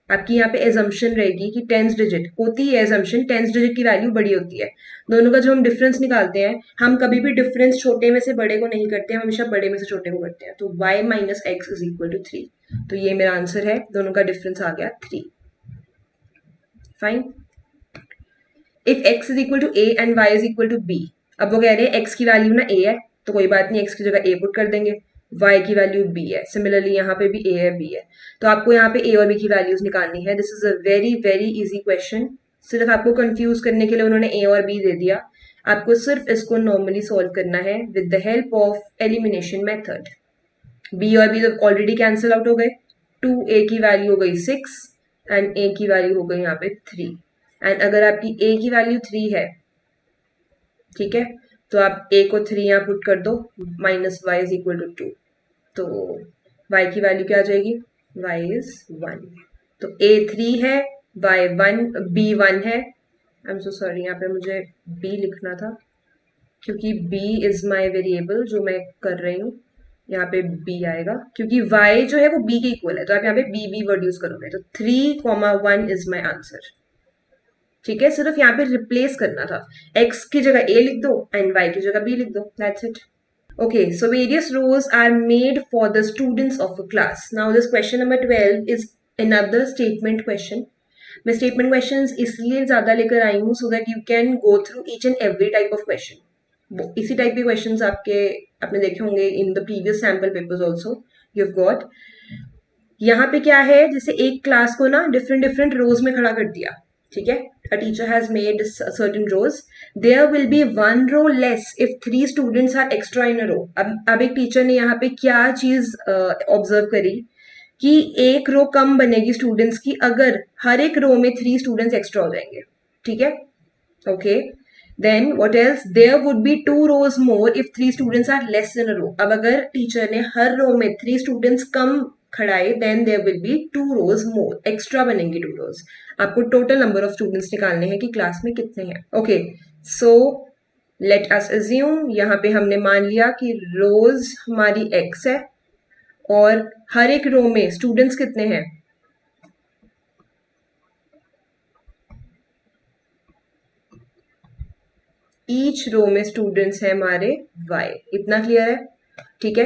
आपकी यहाँ पे एजम्पशन रहेगी कि टेंस डिजिट होती है, एजम्पशन टेंस डिजिट की वैल्यू बड़ी होती है। दोनों का जो हम डिफरेंस निकालते हैं, हम कभी भी डिफरेंस छोटे में से बड़े को नहीं करते हैं, हम हमेशा बड़े में से छोटे को करते हैं। तो y minus x is equal to 3, तो ये मेरा आंसर है, दोनों का डिफरेंस आ गया 3। Fine. If x is equal to a and y is equal to b, अब वो कह रहे हैं x की वैल्यू ना a है, तो कोई बात नहीं, x की जगह a पुट कर देंगे, y की वैल्यू b है, सिमिलरली यहाँ पे भी a है b है, तो आपको यहाँ पे a और b की वैल्यूज निकालनी है। This is a very very easy question, सिर्फ आपको कंफ्यूज करने के लिए उन्होंने a और b दे दिया। आपको सिर्फ इसको नॉर्मली सॉल्व करना है with the help of elimination method. b और b तो ऑलरेडी कैंसिल आउट हो गए, 2a की वैल्यू हो गई 6 एंड a की वैल्यू हो गई यहाँ पे 3। एंड अगर आपकी a की वैल्यू 3 है, ठीक है, तो आप a को 3 यहाँ पुट कर दो, minus y is equal to 2, तो y की वैल्यू क्या आ जाएगी, y इज 1। तो a 3 है, y 1, b 1 है। आई एम सो सॉरी, यहाँ पे मुझे b लिखना था क्योंकि b इज माई वेरिएबल जो मैं कर रही हूँ, यहाँ पे b आएगा क्योंकि y जो है वो b के इक्वल है, तो आप यहाँ पे b वर्ड यूज करोगे, तो 3, 1 इज माई आंसर। ठीक है, सिर्फ यहाँ पे रिप्लेस करना था, x की जगह a लिख दो एंड y की जगह b लिख दो, that's it. Okay, so various rows are made for the students of a class. Now this question number 12 is another statement question. मैं statement questions इसलिए ज़्यादा लेकर आई हूँ so that you can go through each and every type of question. इसी type के questions आपने देखे होंगे in the previous sample papers also you've got. यहाँ पे क्या है, जैसे एक क्लास को ना डिफरेंट डिफरेंट रोज में खड़ा कर दिया, ठीक है, a teacher has made certain rows, there will be one row less if 3 students are extra in a row. अब एक टीचर ने यहाँ पे क्या चीज ऑब्जर्व करी कि एक रो कम बनेगी स्टूडेंट्स की अगर हर एक रो में 3 स्टूडेंट्स एक्स्ट्रा हो जाएंगे, ठीक है, okay. Then what else, there would be 2 rows more if 3 students are less in a row. अब अगर टीचर ने हर रो में 3 स्टूडेंट्स कम खड़ाए, then there will be 2 rows more, extra बनेंगी 2 रोज। आपको टोटल नंबर ऑफ स्टूडेंट्स निकालने हैं कि क्लास में कितने हैं। Okay, so let us assume, यहाँ पे हमने मान लिया कि रोज हमारी x है और हर एक रो में स्टूडेंट्स कितने हैं, ईच रो में स्टूडेंट्स है हमारे y। इतना क्लियर है, ठीक है।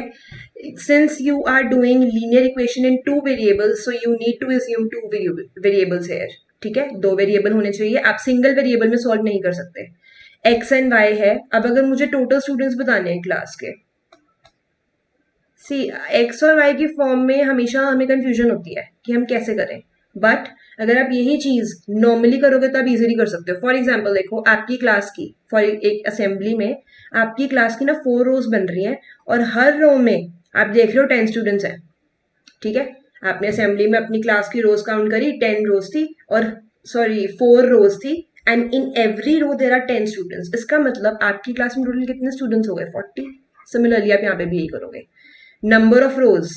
Since you are doing linear equation in 2 variables, so you need to assume 2 variables here, ठीक है, 2 वेरिएबल होने चाहिए, आप सिंगल वेरिएबल में सॉल्व नहीं कर सकते। x एंड y है, अब अगर मुझे टोटल स्टूडेंट्स बताने हैं क्लास के, सी एक्स और वाई की फॉर्म में हमेशा हमें कंफ्यूजन होती है कि हम कैसे करें, बट अगर आप यही चीज नॉर्मली करोगे तो आप इजीली कर सकते हो। फॉर एग्जांपल देखो, आपकी क्लास की फॉर एक असेंबली में आपकी क्लास की ना 4 रोज बन रही हैं और हर रो में आप देख रहे हो 10 स्टूडेंट्स हैं, ठीक है। आपने असेंबली में अपनी क्लास की रोज काउंट करी, 10 रोज थी और सॉरी 4 रोज थी and in every row there are 10 students. इसका मतलब आपकी क्लास में टोटल कितने स्टूडेंट्स हो गए, 40। सिमिलरली आप यहाँ पे भी यही करोगे। नंबर ऑफ रोज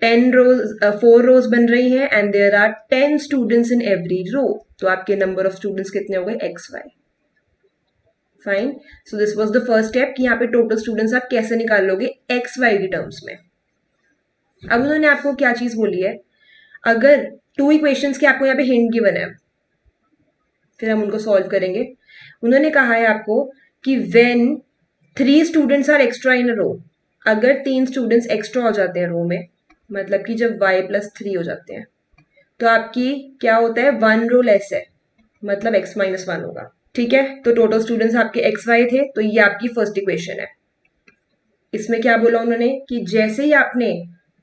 10 रोज, 4 रोज बन रही है and there are 10 students in every row, तो आपके नंबर ऑफ स्टूडेंट्स कितने हो गए, x y. Fine, so this was the first step कि यहाँ पे टोटल स्टूडेंट्स आप कैसे निकाल लोगे एक्स वाई की टर्म्स में। अब उन्होंने आपको क्या चीज बोली है, अगर 2 इक्वेशंस के आपको यहाँ पे हिंट गिवन है, फिर हम उनको सॉल्व करेंगे। उन्होंने कहा है आपको कि when 3 students are extra in a रो, अगर 3 स्टूडेंट्स एक्स्ट्रा हो जाते हैं रो में, मतलब कि जब y प्लस 3 हो जाते हैं, तो आपकी क्या होता है, 1 रो लेस है, मतलब x माइनस 1 होगा, ठीक है। तो टोटल स्टूडेंट्स आपके एक्स वाई थे, तो ये आपकी फर्स्ट इक्वेशन है। इसमें क्या बोला उन्होंने कि जैसे ही आपने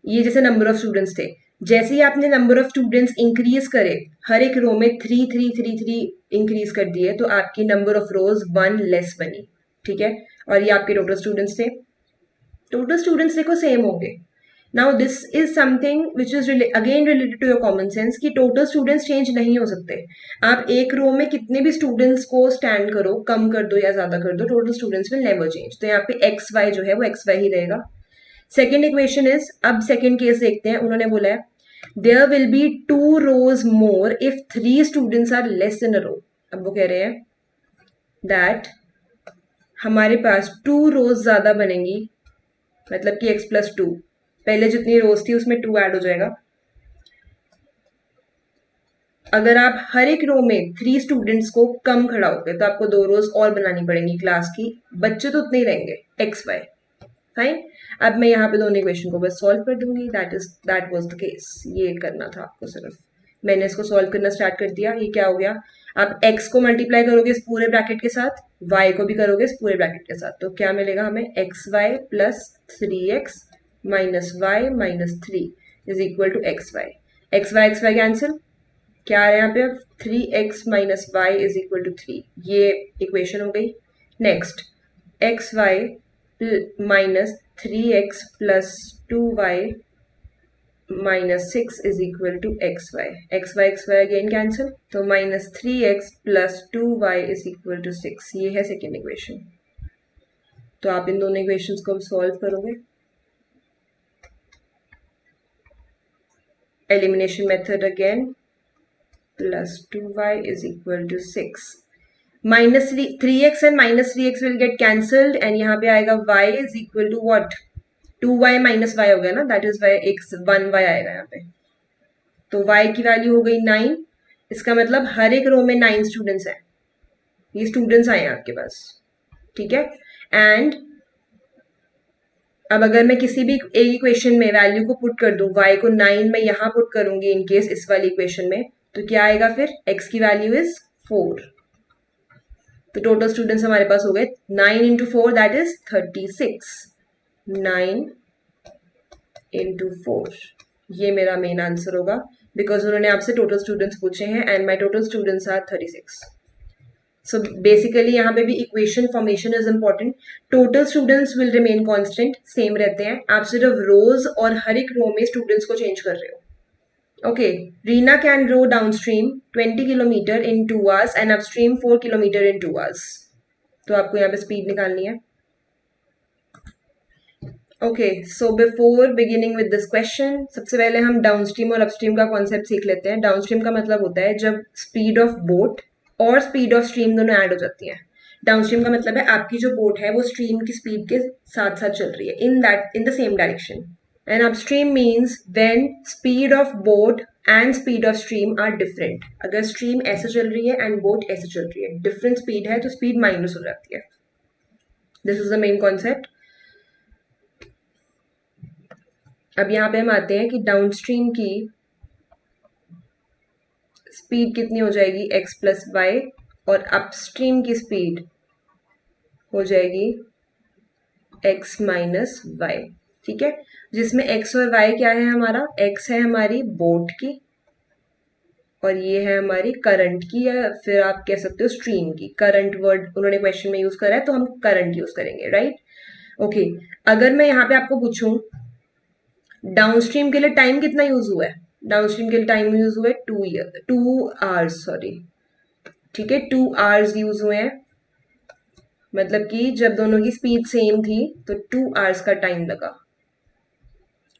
ये जैसे नंबर ऑफ स्टूडेंट्स थे, जैसे ही आपने नंबर ऑफ स्टूडेंट्स इंक्रीज करे, हर एक रो में 3 इंक्रीज कर दिए, तो आपकी नंबर ऑफ रोज 1 लेस बनी, ठीक है। और ये आपके टोटल स्टूडेंट्स थे, टोटल स्टूडेंट्स देखो सेम होंगे। Now this is something which is again related to your common sense कि टोटल स्टूडेंट्स चेंज नहीं हो सकते। आप एक रो में कितने भी स्टूडेंट्स को स्टैंड करो, कम कर दो या ज्यादा कर दो, total students will never change. तो यहाँ पे एक्स वाई जो है वो एक्स वाई ही रहेगा। सेकेंड इक्वेशन इज, अब सेकेंड केस देखते हैं। उन्होंने बोला है there will be 2 rows more if 3 students are less in a row. अब वो कह रहे हैं दैट हमारे पास 2 रोज ज्यादा बनेंगी, मतलब कि x प्लस 2, पहले जितनी रोज थी उसमें 2 ऐड हो जाएगा, अगर आप हर एक रो में 3 स्टूडेंट्स को कम खड़ा होगे तो आपको 2 रोज और बनानी पड़ेंगी क्लास की, बच्चे तो उतने ही रहेंगे, एक्स वाई। फाइन। अब मैं यहाँ पे दोनों इक्वेशन को बस सॉल्व कर दूंगी, दैट वाज द केस। ये करना था आपको सिर्फ। मैंने इसको सॉल्व करना स्टार्ट कर दिया। ये क्या हो गया, आप x को मल्टीप्लाई करोगे इस पूरे ब्रैकेट के साथ, y को भी करोगे इस पूरे ब्रैकेट के साथ, तो क्या मिलेगा हमें, x y plus 3x minus y minus 3 is equal to x y cancel, क्या आ रहा है यहाँ पे अब, 3x minus y is equal to 3, ये इक्वेशन हो गई। Next, x y minus 3x plus 2y minus 6 is equal to x y again cancel, तो minus 3x plus 2y is equal to 6, ये है सेकेंड इक्वेशन। तो आप इन दोनों equations को सॉल्व करोगे, elimination method again, plus 2y is equal to 6. Minus 3x and minus 3x will get cancelled and यहाँ पे आएगा y is equal to what, 2y minus y हो गया ना, that is why x 1y आएगा यहाँ पे। तो y की वैल्यू हो गई 9। इसका मतलब हर एक रो में 9 स्टूडेंट्स हैं, ये स्टूडेंट्स आए हैं आपके पास, ठीक है। एंड अब अगर मैं किसी भी एक इक्वेशन में वैल्यू को पुट कर दूं, y को 9 में यहाँ पुट करूंगी इन केस इस वाली इक्वेशन में, तो क्या आएगा फिर, x की वैल्यू इज 4। तो टोटल स्टूडेंट्स हमारे पास हो गए 9 इंटू 4 दैट इज 36, 9 इंटू 4, ये मेरा मेन आंसर होगा, बिकॉज उन्होंने आपसे टोटल स्टूडेंट्स पूछे हैं and my total students are 36। So basically यहाँ पे भी equation formation is important. Total students will remain constant, same रहते हैं, आप सिर्फ रोज और हर एक रो में स्टूडेंट्स को चेंज कर रहे हो। Okay, Reena can row downstream 20 kilometer in 2 hours and upstream 4 kilometer in 2 hours. तो आपको यहाँ पे स्पीड निकालनी है। Okay, so before beginning with this question, सबसे पहले हम डाउनस्ट्रीम और अपस्ट्रीम का कॉन्सेप्ट सीख लेते हैं। डाउनस्ट्रीम का मतलब होता है जब स्पीड ऑफ बोट और स्पीड ऑफ स्ट्रीम दोनों ऐड हो जाती हैं। डाउनस्ट्रीम का मतलब है आपकी जो बोट है वो स्ट्रीम की स्पीड के साथ साथ चल रही है in the same direction. And upstream means when speed of boat and speed of stream are different. अगर stream ऐसे चल रही है and boat ऐसे चल रही है, different speed है तो speed minus हो जाती है। This is the main concept. अब यहाँ पे हम आते हैं कि डाउनस्ट्रीम की स्पीड कितनी हो जाएगी, x प्लस वाई, और अपस्ट्रीम की स्पीड हो जाएगी x माइनस वाई, ठीक है। जिसमें x और y क्या है हमारा, x है हमारी बोट की और ये है हमारी करंट की, या फिर आप कह सकते हो स्ट्रीम की। करंट वर्ड उन्होंने क्वेश्चन में यूज करा है तो हम करंट यूज करेंगे, राइट। ओके, अगर मैं यहाँ पे आपको पूछूं डाउनस्ट्रीम के लिए टाइम कितना यूज हुआ है, डाउनस्ट्रीम के लिए टाइम यूज हुआ है 2 आवर्स, सॉरी, ठीक है, 2 आवर्स यूज हुए हैं। मतलब कि जब दोनों की स्पीड सेम थी तो 2 आवर्स का टाइम लगा,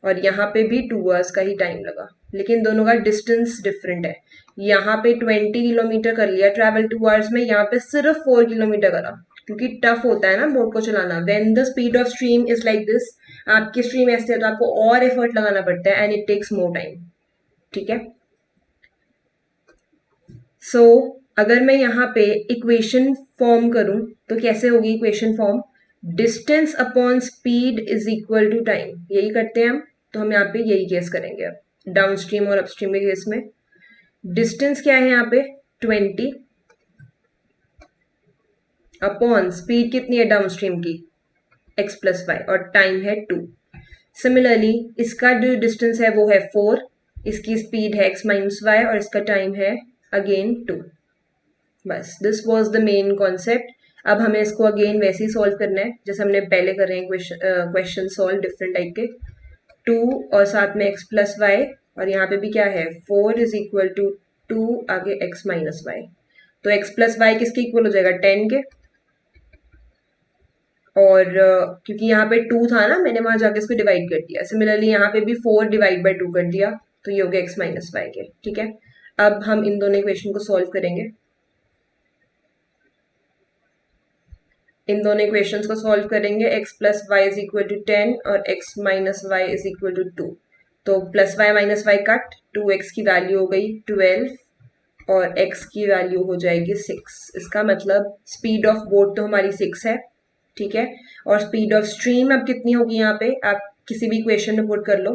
और यहाँ पे भी 2 आवर्स का ही टाइम लगा, लेकिन दोनों का डिस्टेंस डिफरेंट है। यहाँ पे 20 किलोमीटर कर लिया ट्रैवल 2 आवर्स में, यहाँ पे सिर्फ 4 किलोमीटर करा, क्योंकि टफ होता है ना बोट को चलाना। When the speed of stream is like this, आपकी स्ट्रीम ऐसे है तो आपको और एफर्ट लगाना पड़ता है and it takes more time, ठीक है। सो अगर मैं यहाँ पे इक्वेशन फॉर्म करूं तो कैसे होगी equation form, distance upon speed is equal to time, यही करते हैं हम। तो हम यहाँ पे यही केस करेंगे अब डाउनस्ट्रीम और अपस्ट्रीम के केस में। डिस्टेंस क्या है यहाँ पे 20 अपॉन स्पीड कितनी है डाउनस्ट्रीम की x प्लस वाई, और टाइम है 2। सिमिलरली इसका जो डिस्टेंस है वो है 4, इसकी स्पीड है x माइनस वाई और इसका टाइम है अगेन 2। बस this was the main concept. अब हमें इसको अगेन वैसे ही सॉल्व करना है जैसे हमने पहले कर रहे हैं क्वेश्चन सॉल्व डिफरेंट टाइप के। 2 और साथ में x प्लस वाई, और यहाँ पे भी क्या है 4 इज इक्वल टू 2 आगे x माइनस वाई, तो x प्लस वाई किसके इक्वल हो जाएगा 10 के। और क्योंकि यहाँ पे 2 था ना, मैंने वहां जाके इसको डिवाइड कर दिया। सिमिलरली यहाँ पे भी 4 डिवाइड बाई 2 कर दिया, तो ये हो गया x माइनस वाई के, ठीक है। अब हम इन दोनों इक्वेशन को सॉल्व करेंगे। इन दोनों इक्वेशंस को सॉल्व करेंगे, x plus y is equal to 10 और x minus y is equal to 2। तो plus y minus y cut, 2x की वैल्यू हो गई 12 और x की वैल्यू हो जाएगी 6। इसका मतलब स्पीड ऑफ बोट तो हमारी 6 है, ठीक है। और स्पीड ऑफ स्ट्रीम अब कितनी होगी यहाँ पे, आप किसी भी इक्वेशन में पुट कर लो।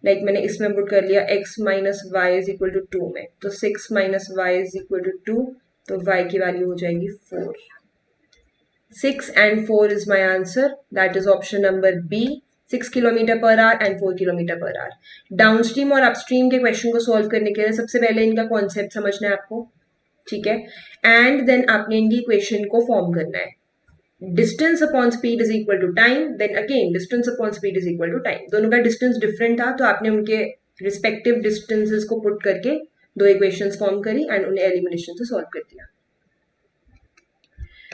लाइक मैंने इसमें पुट कर लिया x minus y is equal to 2 में, तो 6 minus y is equal to 2, तो y की वैल्यू हो जाएगी 4। 6 and 4 is my answer. That is option number B. 6 kilometre per hour and 4 kilometre per hour. Downstream और upstream के question को solve करने के लिए सबसे पहले इनका कॉन्सेप्ट समझना है आपको, ठीक है। एंड देन आपने इनकी इक्वेशन को फॉर्म करना है। Distance upon speed is equal to time, then again distance upon speed is equal to time. दोनों का डिस्टेंस डिफरेंट था, तो आपने उनके रिस्पेक्टिव डिस्टेंसेस को पुट करके दो इक्वेशंस फॉर्म करी एंड उन्हें एलिमिनेशन से सॉल्व कर दिया।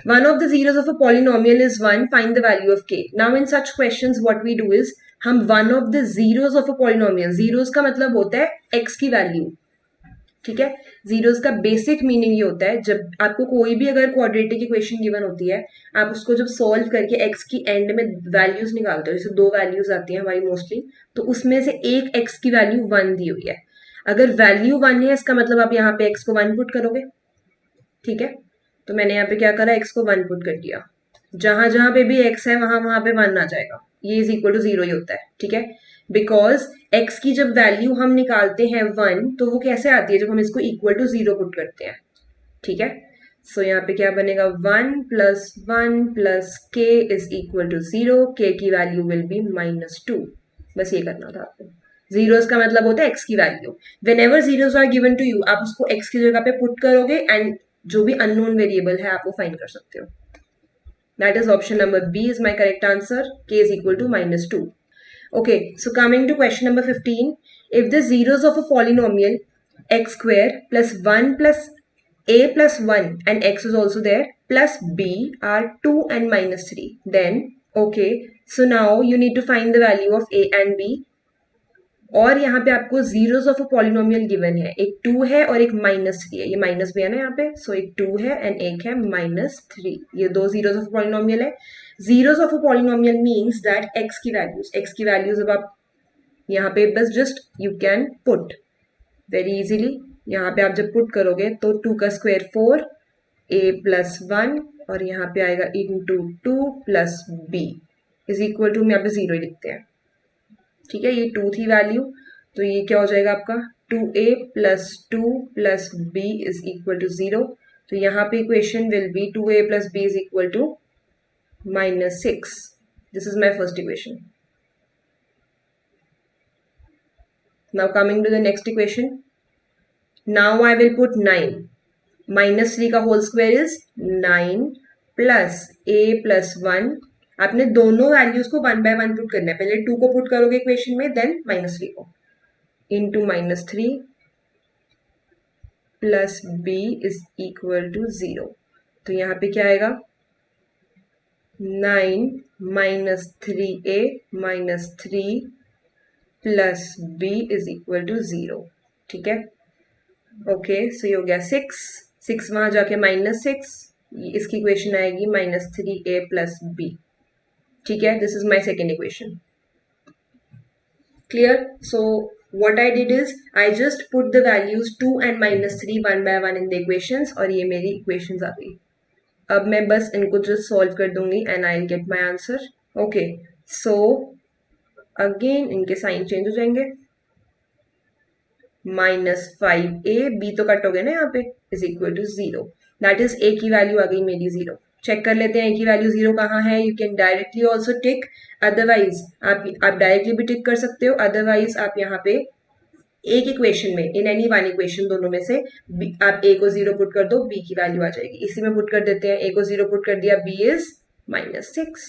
One of the zeros of a polynomial is 1. Find the value of k. Now in such questions what we do is हम one of the zeros of a polynomial, zeros का मतलब होता है x की value, ठीक है। Zeros का basic meaning ये होता है, जब आपको कोई भी अगर क्वाड्रेटिक इक्वेशन गिवन होती है, आप उसको जब सॉल्व करके x की एंड में वैल्यूज निकालते हो, जैसे दो वैल्यूज आती हैं हमारी मोस्टली, तो उसमें से एक x की वैल्यू 1 दी हुई है। अगर वैल्यू 1 है इसका मतलब आप यहाँ पे x को 1 पुट करोगे, ठीक है। तो मैंने यहाँ पे क्या करा, x को 1 पुट कर दिया। जहां जहां पे भी x है वहां वहां पे 1 आ जाएगा, ये इज इक्वल टू 0 ही होता है, ठीक है। बिकॉज x की जब वैल्यू हम निकालते हैं 1, तो वो कैसे आती है, जब हम इसको इक्वल टू 0 पुट करते हैं, ठीक है। सो यहाँ पे क्या बनेगा, 1 plus 1 plus k is equal to 0, k की वैल्यू विल बी -2। बस ये करना था आपको। जीरोस का मतलब होता है x की value. Whenever zeros are given to you, आप उसको x की जगह पे पुट करोगे एंड जो भी अननोन वेरिएबल है आप वो फाइंड कर सकते हो। That is option number B is my correct answer. K is equal to -2. Okay, so coming to question number 15. If the zeros of a polynomial x square plus 1 plus a plus 1 and x is also there plus b are 2 and -3, then okay, so now you need to find the value of a and b। और यहाँ पे आपको zeros of a polynomial given है, एक 2 है और एक -3 है, ये माइनस भी है ना यहाँ पे, सो एक 2 है एंड एक है -3, ये दो जीरोस ऑफ पॉलिनोमियल है। Zeros of a polynomial means that x की वैल्यूज अब आप यहाँ पे बस just you can put very easily. यहाँ पे आप जब पुट करोगे तो 2 का स्क्वायर 4, a प्लस 1 और यहाँ पे आएगा into 2 plus b is equal to, हम यहाँ पे 0 ही लिखते हैं, ठीक है। ये 2 थी वैल्यू, तो ये क्या हो जाएगा आपका 2a plus 2 plus b is equal to 0। तो यहाँ पे equation will be 2a plus b is equal to -6। This is my first equation. Now coming to the next equation, now I will put 9। -3 का whole square is 9 plus a plus 1। आपने दोनों values को 1 bye 1 put करना है, पहले 2 को put करोगे equation में, देन -3 को, into -3 plus b is equal to 0। तो यहाँ पे क्या आएगा, 9 -3a -3 plus b is equal to 0, ठीक है। ओके, सो ये हो गया 6 वहां जाके -6, इसकी इक्वेशन आएगी -3a प्लस b, ठीक है। This is my second equation. Clear? So what I did is I just put the values 2 and -3 1 by 1 in the equations, और ये मेरी equations आ गई। अब मैं बस इनको जस्ट सॉल्व कर दूंगी and I will get my answer. Okay, so again इनके साइन चेंज हो जाएंगे, -5a, b तो कट हो गए ना यहाँ पे, is equal to 0। That is a की वैल्यू आ गई मेरी 0। चेक कर लेते हैं a की वैल्यू 0 कहाँ है। You can directly also tick, otherwise आप डायरेक्टली भी टिक कर सकते हो, अदरवाइज आप यहाँ पे एक इक्वेशन में, इन एनी वन इक्वेशन दोनों में से आप a को 0 पुट कर दो, b की वैल्यू आ जाएगी। इसी में पुट कर देते हैं, a को 0 पुट कर दिया, b इज -6।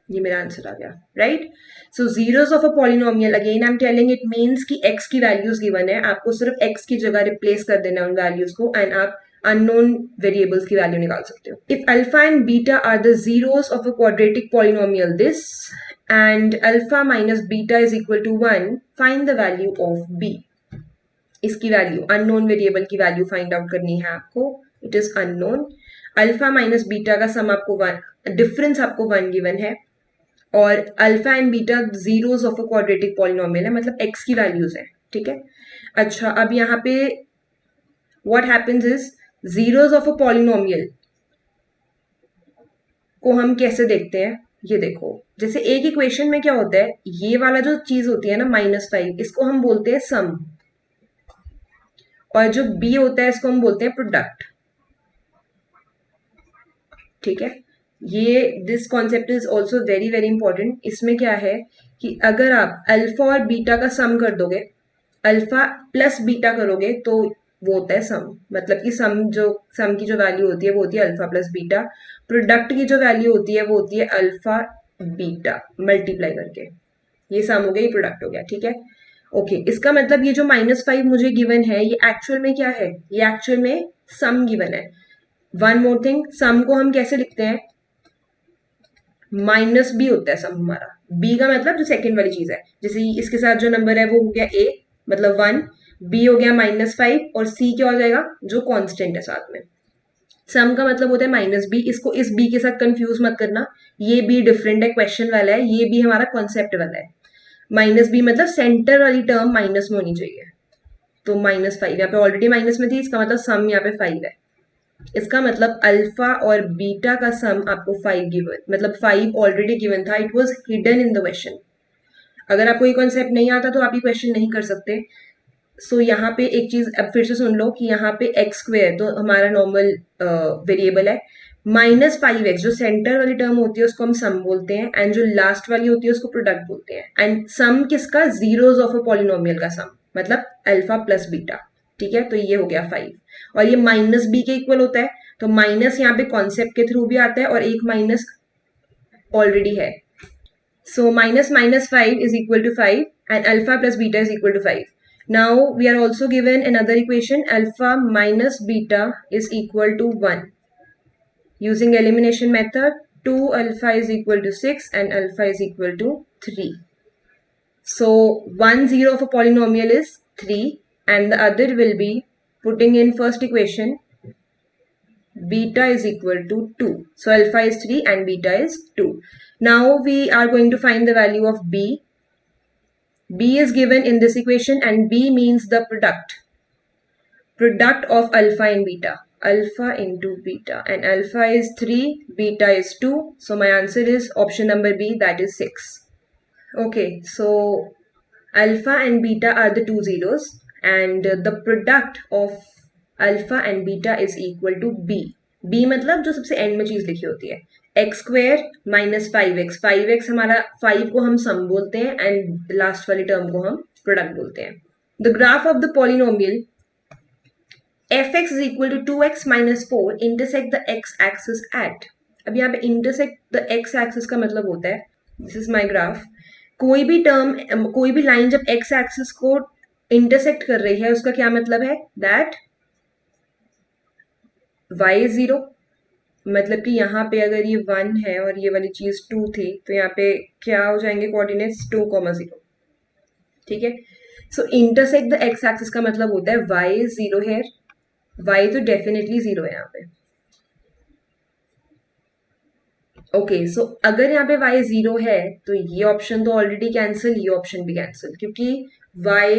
ये मेरा आंसर आ गया, right. So zeros of a polynomial, again I am telling, it means कि x की वैल्यूज गिवन है, आपको सिर्फ x की जगह रिप्लेस कर देना है उन वैल्यूज को एंड आप अननोन वेरिएबल्स की वैल्यू निकाल सकते हो। If alpha and beta are the zeros of a quadratic polynomial this and alpha minus beta is equal to 1, find the value of b। इसकी वैल्यू, अननोन वेरिएबल की value find out करनी है आपको, it is unknown. Alpha minus beta का sum आपको 1, difference आपको 1 given है, और alpha and beta zeros of a quadratic polynomial है, मतलब x की वैल्यूज है, ठीक है। अच्छा, अब यहाँ पे what happens is zeros of a polynomial को हम कैसे देखते हैं, ये देखो, जैसे एक इक्वेशन में क्या होता है, ये वाला जो चीज होती है ना -5, इसको हम बोलते हैं सम, और जो बी होता है इसको हम बोलते हैं प्रोडक्ट। ठीक है, ये this concept is also very very important. इसमें क्या है कि अगर आप अल्फा और बीटा का सम कर दोगे, अल्फा प्लस बीटा करोगे तो वो होता है सम, मतलब कि सम की जो वैल्यू होती है वो होती है अल्फा प्लस बीटा। प्रोडक्ट की जो वैल्यू होती है वो होती है अल्फा बीटा मल्टीप्लाई करके, ये सम हो गया, ये प्रोडक्ट हो गया। ठीक है, ओके, इसका मतलब ये जो -5 मुझे गिवन है ये एक्चुअल में क्या है, ये एक्चुअल में सम गिवन है। वन मोर थिंग, सम को हम कैसे लिखते हैं, माइनस बी होता है सम हमारा, बी का मतलब जो सेकंड वाली चीज है, जैसे इसके साथ जो नंबर है वो हो गया ए मतलब 1, बी हो गया -5 और सी क्या हो जाएगा, जो कांस्टेंट है साथ में। सम का मतलब होता है -b, इसको इस b के साथ कंफ्यूज मत करना, ये b डिफरेंट है, क्वेश्चन वाला है, ये b हमारा कॉन्सेप्ट वाला है। -b मतलब सेंटर वाली टर्म माइनस में होनी चाहिए, तो -5 यहाँ पे ऑलरेडी माइनस में थी, इसका मतलब सम यहाँ पे 5 है। इसका मतलब अल्फा और बीटा का सम आपको 5 गिवन, मतलब 5 ऑलरेडी गिवन था, it was hidden in the question. अगर आपको ये कॉन्सेप्ट नहीं आता तो आप ये क्वेश्चन नहीं कर सकते। सो यहाँ पे एक चीज अब फिर से सुन लो कि यहाँ पे एक्स स्क्वेयर तो हमारा नॉर्मल वेरिएबल है, -5x जो सेंटर वाली टर्म होती है उसको हम सम बोलते हैं, एंड जो लास्ट वाली होती है उसको प्रोडक्ट बोलते हैं। एंड सम किसका, जीरोस ऑफ अ पॉलिनोमियल का सम, मतलब अल्फा प्लस बीटा। ठीक है, तो ये हो गया 5 और ये -b के इक्वल होता है, तो माइनस यहाँ पे कॉन्सेप्ट के थ्रू भी आता है और एक माइनस ऑलरेडी है। So -5 is equal to 5 and alpha plus beta is equal to 5. Now we are also given another equation, alpha minus beta is equal to 1. Using elimination method, 2 alpha is equal to 6 and alpha is equal to 3. So 1 0 of a polynomial is 3 and the other will be putting in first equation, beta is equal to 2. So alpha is 3 and beta is 2. Now we are going to find the value of b. B is given in this equation and B means the product of alpha and beta, alpha into beta, and alpha is 3, beta is 2, so my answer is option number B, that is 6. Okay, so alpha and beta are the two zeros and the product of alpha and beta is equal to B. B मतलब जो सबसे and में चीज लिखी होती है, x square -5x, 5x हमारा 5 को हम सम बोलते हैं एंड लास्ट वाली टर्म को हम प्रोडक्ट बोलते हैं। The graph of the polynomial fx is equal to 2x minus 4 intersect the x axis at, अब यहाँ पे intersect the x axis का मतलब होता है, दिस इज माई ग्राफ, कोई भी टर्म, कोई भी लाइन जब x axis को इंटरसेक्ट कर रही है उसका क्या मतलब है, दैट y is 0, मतलब कि यहाँ पे अगर ये 1 है और ये वाली चीज 2 थी तो यहाँ पे क्या हो जाएंगे कोऑर्डिनेट्स, 2,0। ठीक है, सो इंटरसेक्ट द एक्स एक्सिस का मतलब होता है y is 0 है, y तो डेफिनेटली 0 है यहाँ पे। ओके, सो अगर यहाँ पे y 0 है तो ये ऑप्शन तो ऑलरेडी कैंसिल, ये ऑप्शन भी कैंसिल, क्योंकि y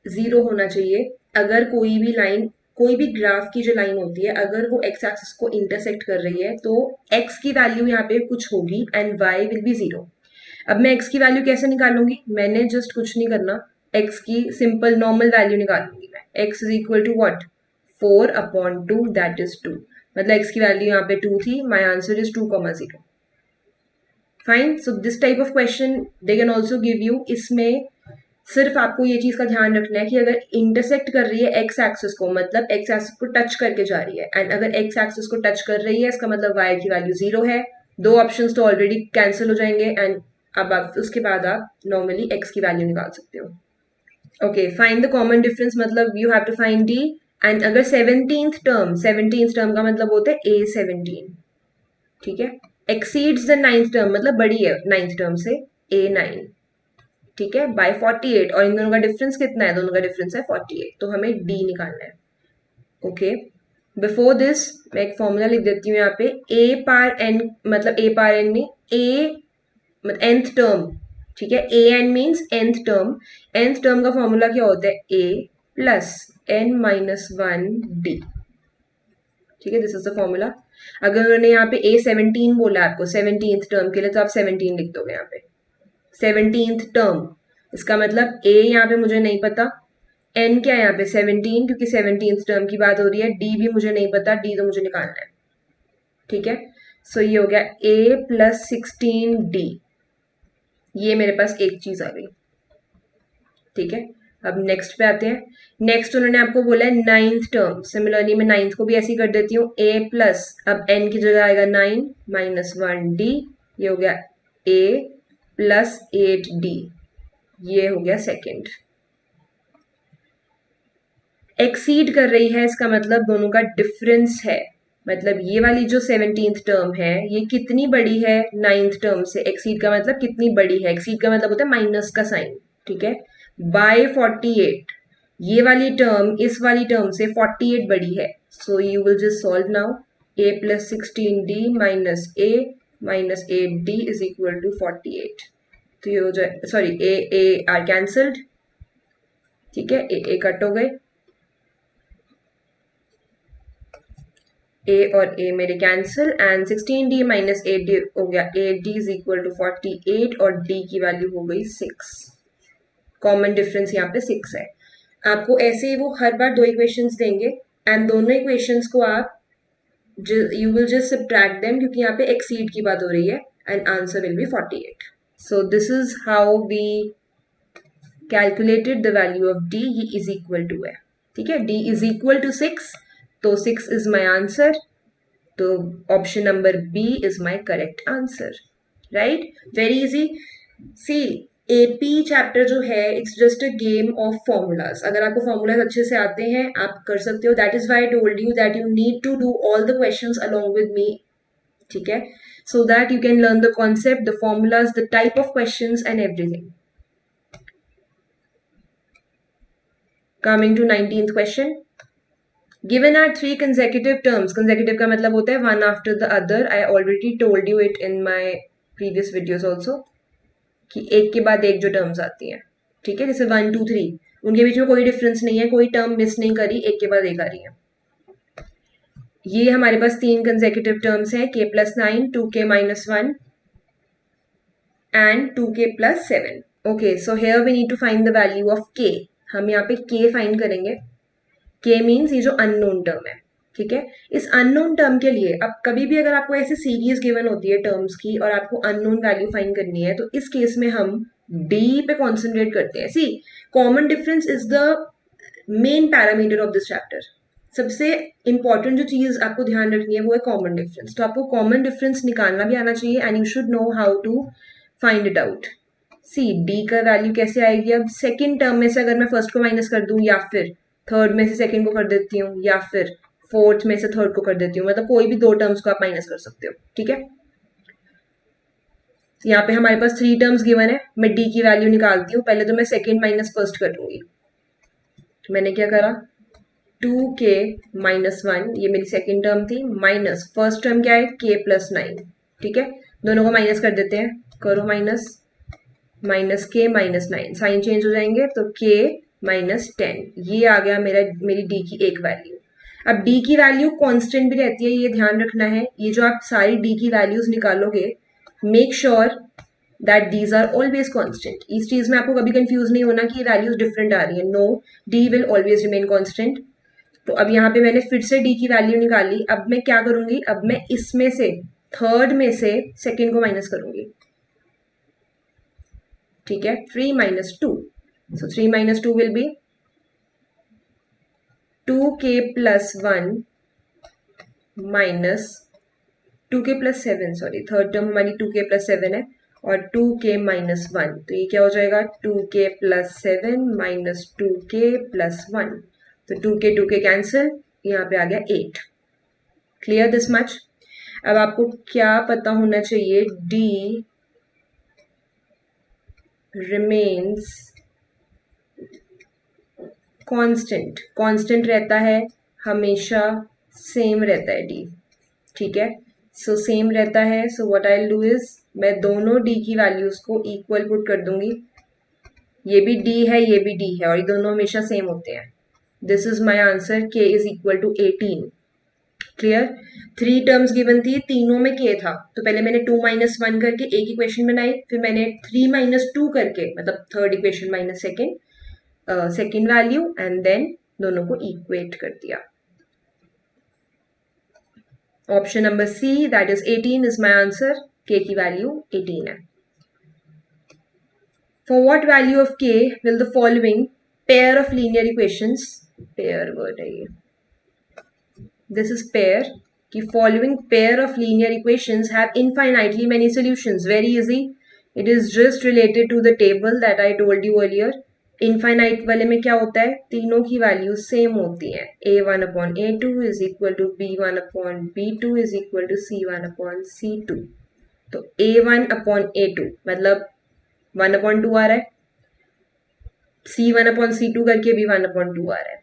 0 होना चाहिए। अगर कोई भी लाइन, कोई भी ग्राफ की जो लाइन होती है अगर वो x एक्सिस को इंटरसेक्ट कर रही है तो x की वैल्यू यहाँ पे कुछ होगी एंड y विल बी 0। अब मैं x की वैल्यू कैसे निकालूंगी, मैंने जस्ट कुछ नहीं करना, x की सिंपल नॉर्मल वैल्यू निकालूंगी मैं, x is equal to what, 4/2 that is 2, मतलब x की वैल्यू यहाँ पे 2 थी, my answer is 2,0। Fine, so this type of question they can also give you. इसमें सिर्फ आपको ये चीज का ध्यान रखना है कि अगर इंटरसेक्ट कर रही है एक्स एक्सिस को, मतलब एक्स एक्सिस को टच करके जा रही है, एंड अगर एक्स एक्सिस को टच कर रही है इसका मतलब y की वैल्यू 0 है। दो ऑप्शंस तो ऑलरेडी कैंसिल हो जाएंगे एंड अब आप उसके बाद आप नॉर्मली x की वैल्यू निकाल सकते हो। Okay, find the common difference, मतलब you have to find d, and अगर 17th टर्म का मतलब होता है a17, ठीक है, एक्सीड्स द 9th टर्म मतलब बड़ी है 9th टर्म से, a9, ठीक है, बाय 48, और इन दोनों का डिफरेंस कितना है, दोनों का डिफरेंस है 48, तो हमें d निकालना है। ओके, बिफोर दिस मैं एक फॉर्मूला लिख देती हूँ यहाँ पे, a पार n मतलब a पार n में a मतलब nth टर्म, ठीक है, a n means nth term का फॉर्मूला क्या होता है, a plus n minus one D. ठीक है, दिस इज द फॉर्मूला। अगर उन्होंने यहाँ पे A17 बोला आपको 17th टर्म के लिए, तो आप 17 लिख दोगे यहाँ पे 17th टर्म। इसका मतलब A यहाँ पे मुझे नहीं पता, n क्या है यहाँ पे 17 क्योंकि 17th टर्म की बात हो रही है, d भी मुझे नहीं पता, d तो मुझे निकालना है। ठीक है, सो ये हो गया A प्लस 16D। ये मेरे पास एक चीज आ गई। ठीक है, अब नेक्स्ट पे आते हैं। नेक्स्ट उन्होंने आपको बोला है 9th टर्म। सिमिलरली मैं 9th को भी ऐसे ही कर देती हूँ, A प्लस, अब n की जगह आएगा 9 माइनस 1D। ये हो गया A प्लस 8D। ये हो गया सेकेंड। एक्सीड कर रही है, इसका मतलब दोनों का डिफरेंस है। मतलब ये वाली जो 17th टर्म है ये कितनी बड़ी है 9th टर्म से। एक्सीड का मतलब कितनी बड़ी है, एक्सीड का मतलब होता है माइनस का साइन। ठीक है, बाय 48। ये वाली टर्म इस वाली टर्म से 48 बड़ी है। So you will just solve now. A plus 16D minus 8D is equal to 48। तो ये हो जाए, सॉरी ए आर कैंसल्ड। ठीक है, ए कट हो गए, A और A मेरे cancel and 16D minus 8D हो गया 8D इज इक्वल टू 48 और D की वैल्यू हो गई 6। कॉमन डिफरेंस यहाँ पे 6 है। आपको ऐसे ही वो हर बार दो इक्वेशंस देंगे एंड दोनों इक्वेशंस को आप you will just subtract them क्योंकि यहाँ पे एक्सीड की बात हो रही है and answer will be 48। So this is how we calculated the value of D। ये इज इक्वल टू है। ठीक है, D इज इक्वल टू 6, तो 6 इज माई आंसर। तो option number B is my correct answer. Right, very easy. See AP chapter जो है it's just a game of formulas. अगर आपको फॉर्मूलाज अच्छे से आते हैं आप कर सकते हो। That is why I told you that you need to do all the questions along with me. ठीक है, so that you can learn the concept, the formulas, the type of questions and everything. Coming to 19th question. Given are three consecutive terms. Consecutive का मतलब होता है one after the other. I already told you it in my previous videos also कि एक के बाद एक जो टर्म्स आती हैं। ठीक है, जैसे 1 2 3 उनके बीच में कोई डिफरेंस नहीं है, कोई टर्म मिस नहीं करी, एक के बाद एक आ रही है। ये हमारे पास तीन कंसेक्यूटिव टर्म्स हैं, k plus 9, 2k minus 1 and 2k plus 7। Okay, so here we need to find the value of k। हम यहाँ पे k फाइंड करेंगे। k मीन्स ये जो अननोन टर्म है। ठीक है, इस अननोन टर्म के लिए अब कभी भी अगर आपको ऐसे सीरीज गिवन होती है टर्म्स की और आपको अननोन वैल्यू फाइंड करनी है तो इस केस में हम d पे कॉन्सेंट्रेट करते हैं। See common difference is the main parameter of this chapter. सबसे इंपॉर्टेंट जो चीज आपको ध्यान रखनी है वो है कॉमन डिफरेंस। तो आपको कॉमन डिफरेंस निकालना भी आना चाहिए and you should know how to find it out. See d का वैल्यू कैसे आएगी, अब सेकेंड टर्म में से अगर मैं फर्स्ट को माइनस कर दूं या फिर थर्ड में से सेकंड को कर देती हूँ या फिर फोर्थ में से थर्ड को कर देती हूँ, मतलब कोई भी दो टर्म्स को आप माइनस कर सकते हो। ठीक है, यहाँ पे हमारे पास 3 टर्म्स गिवन है। मैं d की वैल्यू निकालती हूँ। पहले तो मैं सेकंड माइनस फर्स्ट कर लूंगी। मैंने क्या करा, 2k माइनस 1 ये मेरी सेकंड टर्म थी, माइनस फर्स्ट टर्म क्या है k प्लस 9। ठीक है, दोनों को माइनस कर देते हैं, करो minus, minus k minus 9, sign change हो जाएंगे तो k माइनस 10। ये आ गया मेरी d की एक वैल्यू। अब d की वैल्यू कांस्टेंट भी रहती है, ये ध्यान रखना है। ये जो आप सारी d की वैल्यूज निकालोगे, make sure that these are always constant. इस चीज में आपको कभी कंफ्यूज नहीं होना कि ये वैल्यूज डिफरेंट आ रही है। No, d will always remain constant. तो अब यहाँ पे मैंने फिर से d की वैल्यू निकाली। अब मैं क्या करूंगी, अब मैं इसमें से थर्ड में से सेकेंड को माइनस करूंगी। ठीक है, 3 minus 2. So 3 minus 2 will be 2k plus 1 minus 2k plus 7, sorry third term हमारी 2k plus 7 है और 2k minus 1, तो ये क्या हो जाएगा 2k plus 7 minus 2k plus 1, तो 2k कैंसिल, यहाँ पे आ गया 8। Clear this much. अब आपको क्या पता होना चाहिए, d remains कांस्टेंट। कांस्टेंट रहता है हमेशा, सेम रहता है d। ठीक है, सो सेम रहता है। So what I will do is मैं दोनों d की वैल्यूज को इक्वल पुट कर दूंगी। ये भी d है, ये भी d है और ये दोनों हमेशा सेम होते हैं। This is my answer, k is equal to 18। Clear? 3 terms given थी, तीनों में k था, तो पहले मैंने 2 माइनस 1 करके एक इक्वेशन बनाई, फिर मैंने 3 माइनस 2 करके, मतलब third equation minus second value, and then दोनों को इक्वेट कर दिया। Option number C, that is 18 is my answer, k की वैल्यू 18 है। For what value of k will the following pair of linear equations, pair word है ये, this is pair, कि following pair of linear equations have infinitely many solutions? Very easy, it is just related to the table that I told you earlier. Infinite वाले में क्या होता है, तीनों की वैल्यू सेम होती है, a1/a2 is equal to b1/b2 is equal to c1/c2। तो a1/a2 मतलब 1/2 आ रहा है, c1/c2 करके भी 1/2 आ रहा है।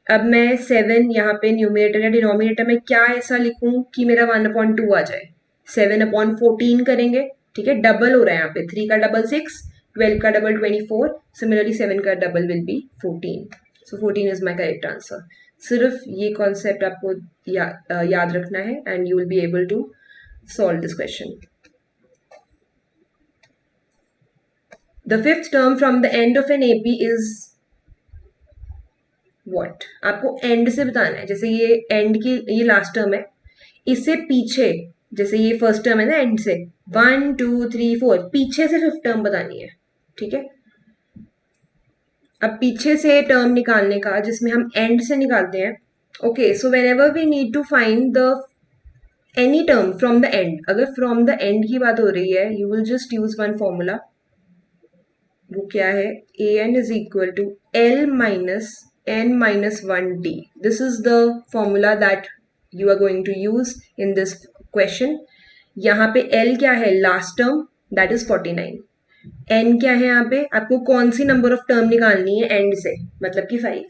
अब मैं 7 यहाँ पे न्यूमरेटर या डिनोमिनेटर में क्या ऐसा लिखूं कि मेरा 1/2 आ जाए, 7/14 करेंगे, ठीक है, डबल हो रहा है यहाँ पे, 3 का डबल 6, 12 का डबल 24, सिमिलरली 7 का double will be 14, so 14 is my correct answer. सिर्फ ये कॉन्सेप्ट आपको याद रखना है and you will be able to solve this question. The fifth term from the end of an AP is what? आपको end से बताना है, जैसे ये एंड की, ये लास्ट टर्म है, इससे पीछे, जैसे ये फर्स्ट टर्म है ना, एंड से 1 2 3 4, पीछे से फिफ्थ टर्म बतानी है, ठीक है। अब पीछे से टर्म निकालने का, जिसमें हम एंड से निकालते हैं, okay, so whenever we need to find the any term from the end, अगर फ्रॉम द एंड की बात हो रही है, you will just use one formula, वो क्या है, a n is equal to l minus n minus 1d. This is the formula that you are going to use in this question. यहाँ पे L क्या है, last term, that is 49। N क्या है यहाँ पे, आपको कौन सी नंबर ऑफ टर्म निकालनी है एंड से, मतलब कि 5।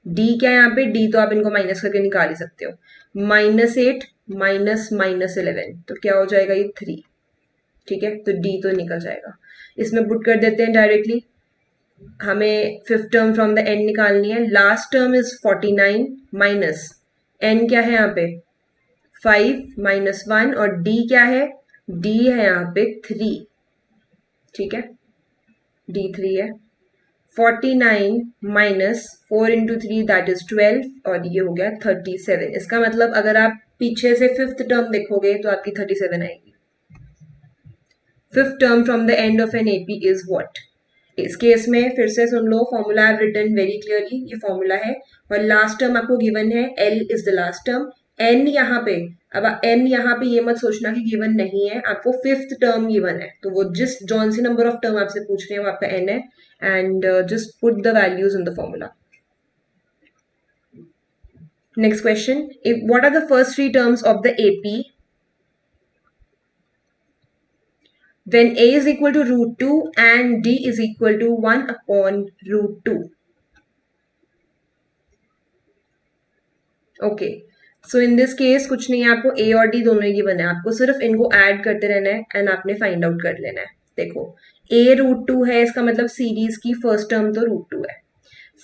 D क्या है यहाँ पे, D तो आप इनको माइनस करके निकाल ही सकते हो, -8 माइनस -11, तो क्या हो जाएगा ये 3, ठीक है, तो D तो निकल जाएगा। इसमें पुट कर देते हैं डायरेक्टली, हमें fifth term from the end निकालनी है, last term is 49 minus n क्या है यहाँ पे 5 माइनस 1, और डी क्या है, डी है यहाँ पे 3, ठीक है, डी 3 है, 49 माइनस 4 इंटू 3 दैट इज 12, और ये हो गया 37। इसका मतलब अगर आप पीछे से फिफ्थ टर्म देखोगे तो आपकी 37 आएगी। Fifth term from the end of an AP is what? इस केस में फिर से सुन लो, formula I have written very clearly, ये फॉर्मूला है, और लास्ट टर्म आपको गिवन है, l is the last term, n यहाँ पे, अब एन यहाँ पे ये मत सोचना कि गिवन नहीं है, आपको फिफ्थ टर्म गिवन है, तो वो जिस जौन सी नंबर ऑफ टर्म आपसे पूछ रहे हैं वो आपका एन है, and just put the values in the formula. Next question, what are the first 3 terms of the AP when a is equal to root 2 and d is equal to 1 upon root 2. Okay, so in this case कुछ नहीं है, आपको a और d दोनों ही given है, आपको सिर्फ इनको ऐड करते रहना है एंड आपने फाइंड आउट कर लेना है। देखो a रूट 2 है, इसका मतलब सीरीज की फर्स्ट टर्म तो रूट 2 है।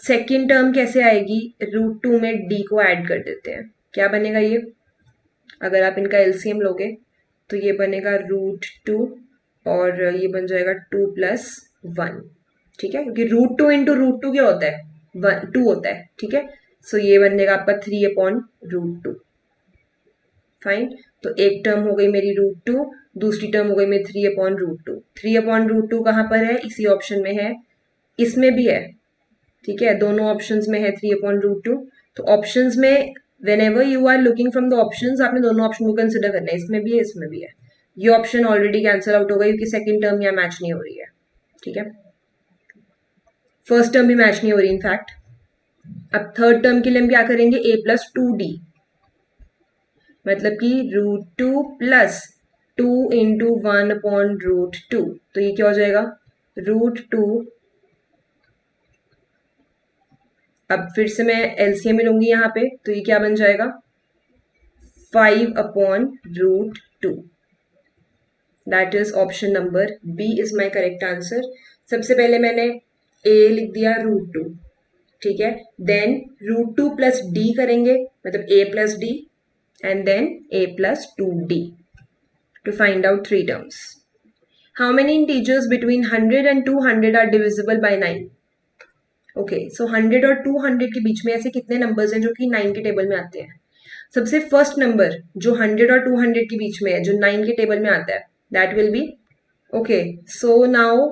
सेकेंड टर्म कैसे आएगी, रूट 2 में d को ऐड कर देते हैं, क्या बनेगा ये, अगर आप इनका एलसीएम लोगे तो ये बनेगा रूट 2, और ये बन जाएगा 2 प्लस 1, ठीक है, क्योंकि रूट 2 इंटू रूट 2 क्या होता है, 2 होता है, ठीक है, सो ये बनेगा आपका 3/√2। फाइन, तो एक टर्म हो गई मेरी रूट 2, दूसरी टर्म हो गई मेरी 3/√2। 3/√2 कहाँ पर है, इसी ऑप्शन में है, इसमें भी है, ठीक है, दोनों ऑप्शंस में है 3/√2। तो ऑप्शंस में whenever you are looking from the options, आपने दोनों ऑप्शन को कंसिडर करना है, इसमें भी है इसमें भी है। ये ऑप्शन ऑलरेडी कैंसिल आउट हो गई क्योंकि सेकंड टर्म यहाँ मैच नहीं हो रही है, ठीक है, फर्स्ट टर्म भी मैच नहीं हो रही इनफैक्ट। अब थर्ड टर्म के लिए हम क्या करेंगे, a+2d, मतलब कि √2 प्लस 2 इंटू 1/√2, तो ये क्या हो जाएगा, √2, अब फिर से मैं एलसीएम में लूंगी यहाँ पे, तो ये क्या बन जाएगा, 5/√2, that is option number B is my correct answer. सबसे पहले मैंने a लिख दिया √2, ठीक है, देन √2 प्लस डी करेंगे, मतलब a plus d, and then a plus 2d to find out three terms. How many integers between 100 and 200 are divisible by 9? Okay, सो 100 और 200 के बीच में ऐसे कितने नंबर्स हैं जो कि 9 के टेबल में आते हैं? सबसे फर्स्ट नंबर जो 100 और 200 के बीच में है, जो 9 के टेबल में आता है, that will be, okay, so now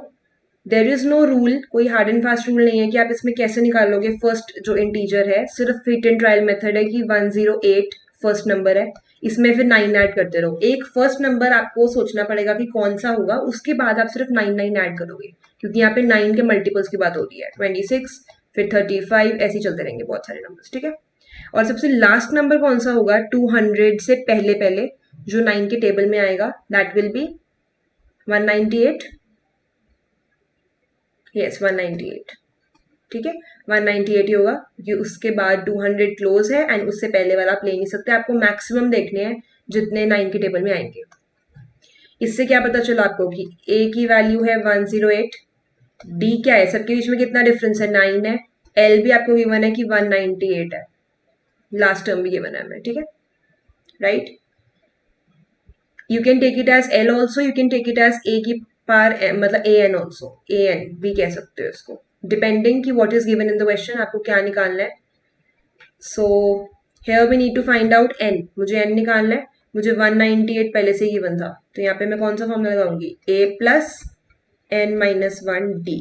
there is no rule, कोई हार्ड एंड फास्ट रूल नहीं है कि आप इसमें कैसे निकालोगे फर्स्ट जो इंटीजर है, सिर्फ फिट एंड ट्रायल मेथड है कि 108 फर्स्ट नंबर है, इसमें फिर 9 ऐड करते रहो। एक फर्स्ट नंबर आपको सोचना पड़ेगा कि कौन सा होगा, उसके बाद आप सिर्फ 9 ऐड करोगे, क्योंकि यहाँ पे 9 के मल्टीपल्स की बात हो रही है, 26 फिर 35, ऐसे चलते रहेंगे बहुत सारे नंबर्स, ठीक है। और सबसे लास्ट नंबर कौन सा होगा 200 से पहले पहले जो 9 के टेबल में आएगा, दैट विल बी 198, यस 198, ठीक है, 198 ही होगा, क्योंकि उसके बाद 200 क्लोज है एंड उससे पहले वाला आप ले नहीं सकते, आपको मैक्सिमम देखने हैं जितने 9 के टेबल में आएंगे। इससे क्या पता चला आपको कि a की वैल्यू है 108, d क्या है, सबके बीच में कितना डिफरेंस है, 9 है, l भी आपको गिवन है कि 198 है, लास्ट टर्म भी गिवन है हमें, ठीक है, right. You can take it as l also, you can take it as a की पावर मतलब an ऑल्सो, an भी कह सकते हो इसको, डिपेंडिंग कि what is given in the question, आपको क्या निकालना है। So here we need to find out n, मुझे n निकालना है, मुझे 198 पहले से ही गिवन था, तो यहाँ पे मैं कौन सा फॉर्मूला लगाऊंगी, a plus n minus 1d,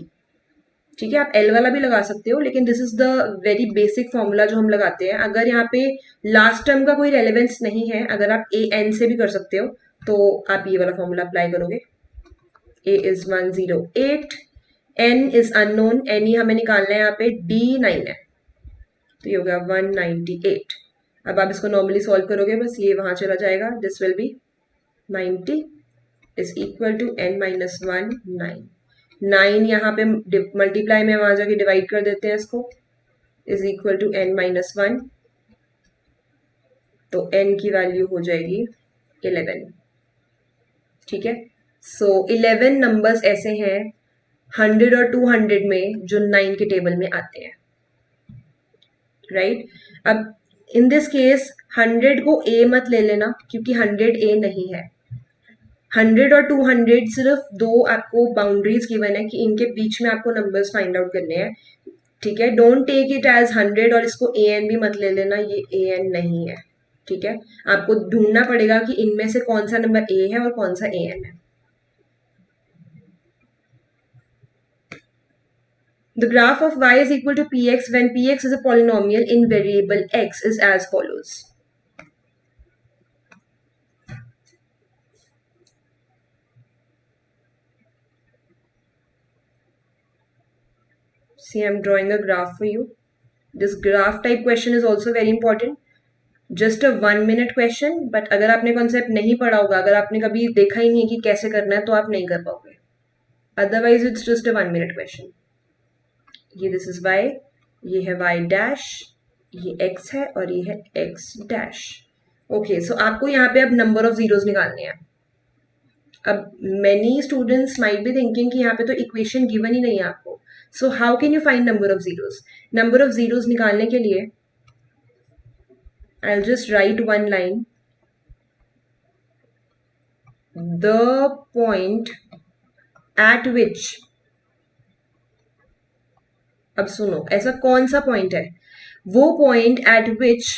ठीक है। आप l वाला भी लगा सकते हो, लेकिन this is the very basic formula जो हम लगाते हैं। अगर यहाँ पे लास्ट टर्म का कोई रेलेवेंस नहीं है, अगर आप a n से भी कर सकते हो, तो आप ये वाला फॉर्मूला अप्लाई करोगे, a is 108, n is unknown, n ही हमें निकालना है, यहाँ पे d 9 है, तो ये हो गया 198। अब आप इसको नॉर्मली सॉल्व करोगे, बस ये वहां चला जाएगा, this will be 90 is equal to n minus 1 9, 9 यहाँ पे मल्टीप्लाई में वहां जाके डिवाइड कर देते हैं इसको, is equal to n minus 1, तो n की वैल्यू हो जाएगी 11, ठीक है। सो 11 नंबर्स ऐसे हैं 100 और 200 में जो 9 के टेबल में आते हैं, राइट। अब इन दिस केस 100 को a मत ले लेना, क्योंकि 100 a नहीं है, 100 और 200 सिर्फ दो आपको बाउंड्रीज गिवन है कि इनके बीच में आपको नंबर्स फाइंड आउट करने हैं, ठीक है। डोंट टेक इट एज 100 और इसको an भी मत ले लेना, ये an नहीं है, ठीक है। आपको ढूंढना पड़ेगा कि इनमें से कौन सा नंबर a है और कौन सा an है। The graph of y is equal to px when px is a polynomial in variable x is as follows. See, I'm drawing a graph for you. This graph type question is also very important. Just a 1 minute question, but अगर आपने concept नहीं पढ़ा होगा, अगर आपने कभी देखा ही नहीं है कि कैसे करना है, तो आप नहीं कर पाओगे। Otherwise, it's just a 1 minute question. ये दिस इज y, ये है y डैश, ये x है और ये है x डैश। ओके, सो आपको यहाँ पे अब नंबर ऑफ जीरोस निकालने हैं। अब many students might be thinking कि यहाँ पे तो इक्वेशन गिवन ही नहीं है आपको, so how can you find number of zeros? Number of zeros निकालने के लिए आई will just right one line, the point eight विच, अब सुनो, ऐसा कौन सा पॉइंट है, वो point eight which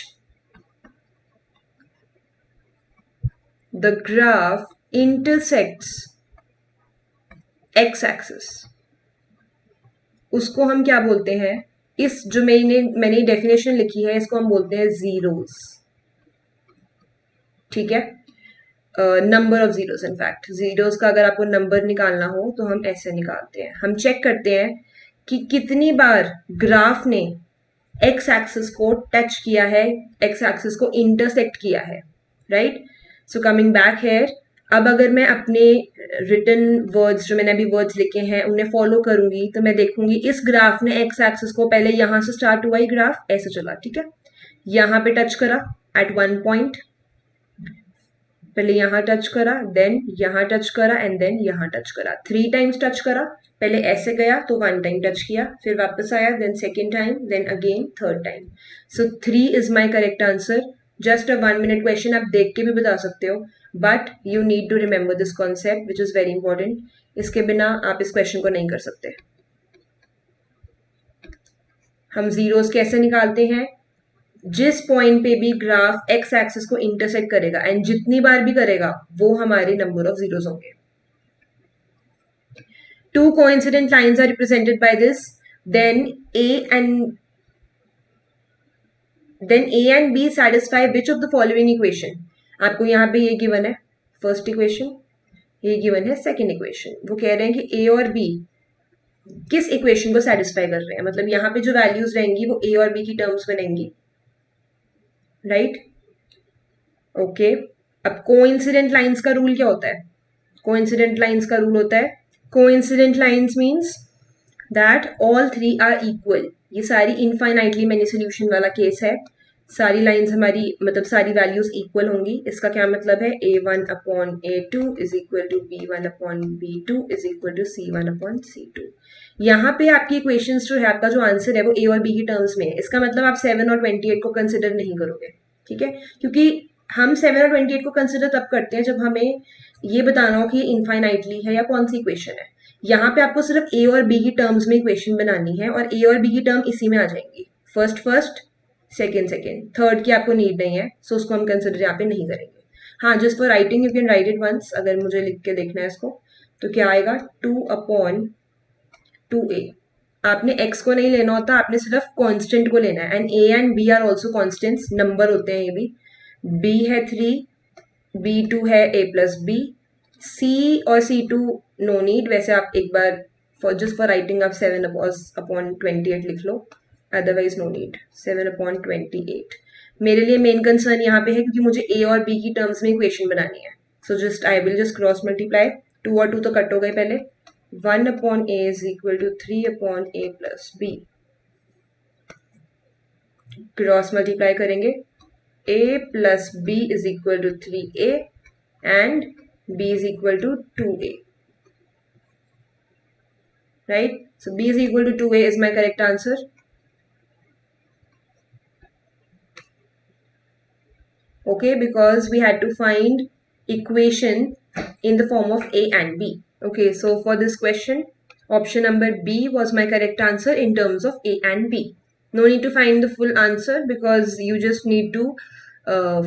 the graph intersects x axis, उसको हम क्या बोलते हैं, इस जो मैंने डेफिनेशन लिखी है, इसको हम बोलते हैं जीरोस, ठीक है। Number of zeros, in fact zeros का अगर आपको नंबर निकालना हो तो हम ऐसे निकालते हैं, हम चेक करते हैं कि कितनी बार ग्राफ ने एक्स एक्सिस को टच किया है, एक्स एक्सिस को इंटरसेक्ट किया है, right. So coming back here, अब अगर मैं अपने रिटन वर्ड्स, जो मैंने अभी वर्ड्स लिखे हैं, उन्हें फॉलो करूंगी, तो मैं देखूंगी इस ग्राफ ने एक्स एक्सिस को पहले यहां से स्टार्ट हुआ, ही ग्राफ ऐसे चला, ठीक है, यहां पे टच करा एट वन पॉइंट, पहले यहाँ टच करा, देन यहाँ टच करा एंड देन यहाँ टच करा, 3 टाइम्स टच करा। पहले ऐसे गया तो 1 टाइम टच किया, फिर वापस आया, then second time, then again third time. So 3 is my correct answer. Just a 1 minute question, आप देख के भी बता सकते हो, but you need to remember this concept which is very important. इसके बिना आप इस क्वेश्चन को नहीं कर सकते। हम जीरोस कैसे निकालते हैं? जिस पॉइंट पे भी ग्राफ एक्स एक्सिस को इंटरसेक्ट करेगा एंड जितनी बार भी करेगा वो हमारे नंबर ऑफ जीरोस होंगे। Two coincident lines are represented by this, then A and B satisfy which of the following equation? आपको यहाँ पे ये गिवन है फर्स्ट इक्वेशन, ये गिवन है सेकेंड इक्वेशन। वो कह रहे हैं कि A और B किस इक्वेशन को सेटिस्फाई कर रहे हैं, मतलब यहाँ पे जो वैल्यूज रहेंगी वो A और B की टर्म्स में रहेंगी, राइट? ओके, अब कोइंसिडेंट लाइंस का रूल क्या होता है? कोइंसिडेंट लाइंस का रूल होता है, coincident lines means that all three are equal. ये सारी इनफाइनाइटली मैनी सोल्यूशन वाला केस है, सारी लाइंस हमारी मतलब सारी वैल्यूज इक्वल होंगी। इसका क्या मतलब है? A1 upon A2 is equal to B1 upon B2 is equal to C1 upon C2। यहाँ पे आपकी इक्वेशंस जो है, आपका जो आंसर है वो A और B की टर्म्स में है। इसका मतलब आप 7 और 28 को कंसिडर नहीं करोगे, ठीक है? क्योंकि हम 7 और 28 को कंसिडर तब करते हैं जब हमें ये बताना हो कि ये इनफाइनाइटली है या कौन सी इक्वेशन है। यहाँ पे आपको सिर्फ A और B की टर्म्स में इक्वेशन बनानी है और A और B की टर्म इसी में आ जाएंगी, first first, second second, third की आपको नीड नहीं है, सो उसको हम कंसिडर यहाँ पे नहीं करेंगे। हाँ, just for writing you can write it once, अगर मुझे लिख के देखना है इसको, तो क्या आएगा? 2 अपॉन 2a। आपने x को नहीं लेना होता, आपने सिर्फ कांस्टेंट को लेना है, and a and b are also constants, number होते हैं ये भी। b है 3, b2 है a प्लस b, c और c2 नो नीड, वैसे आप एक बार फॉर जस्ट फॉर राइटिंग आप 7 अपॉन 28 लिख लो, अदरवाइज नो नीड। 7 अपॉन 28 मेरे लिए मेन कंसर्न यहाँ पे है क्योंकि मुझे a और b की टर्म्स में इक्वेशन बनानी है। So just I will just cross multiply, 2 और 2 तो कट हो गए पहले, 1 upon a is equal to 3 upon a plus b। Cross multiply करेंगे, a plus b is equal to 3a and b is equal to 2a, right? So b is equal to 2a is my correct answer. Okay, because we had to find equation in the form of a and b. Okay, so for this question, option number B was my correct answer in terms of a and b. No need to find the full answer because you just need to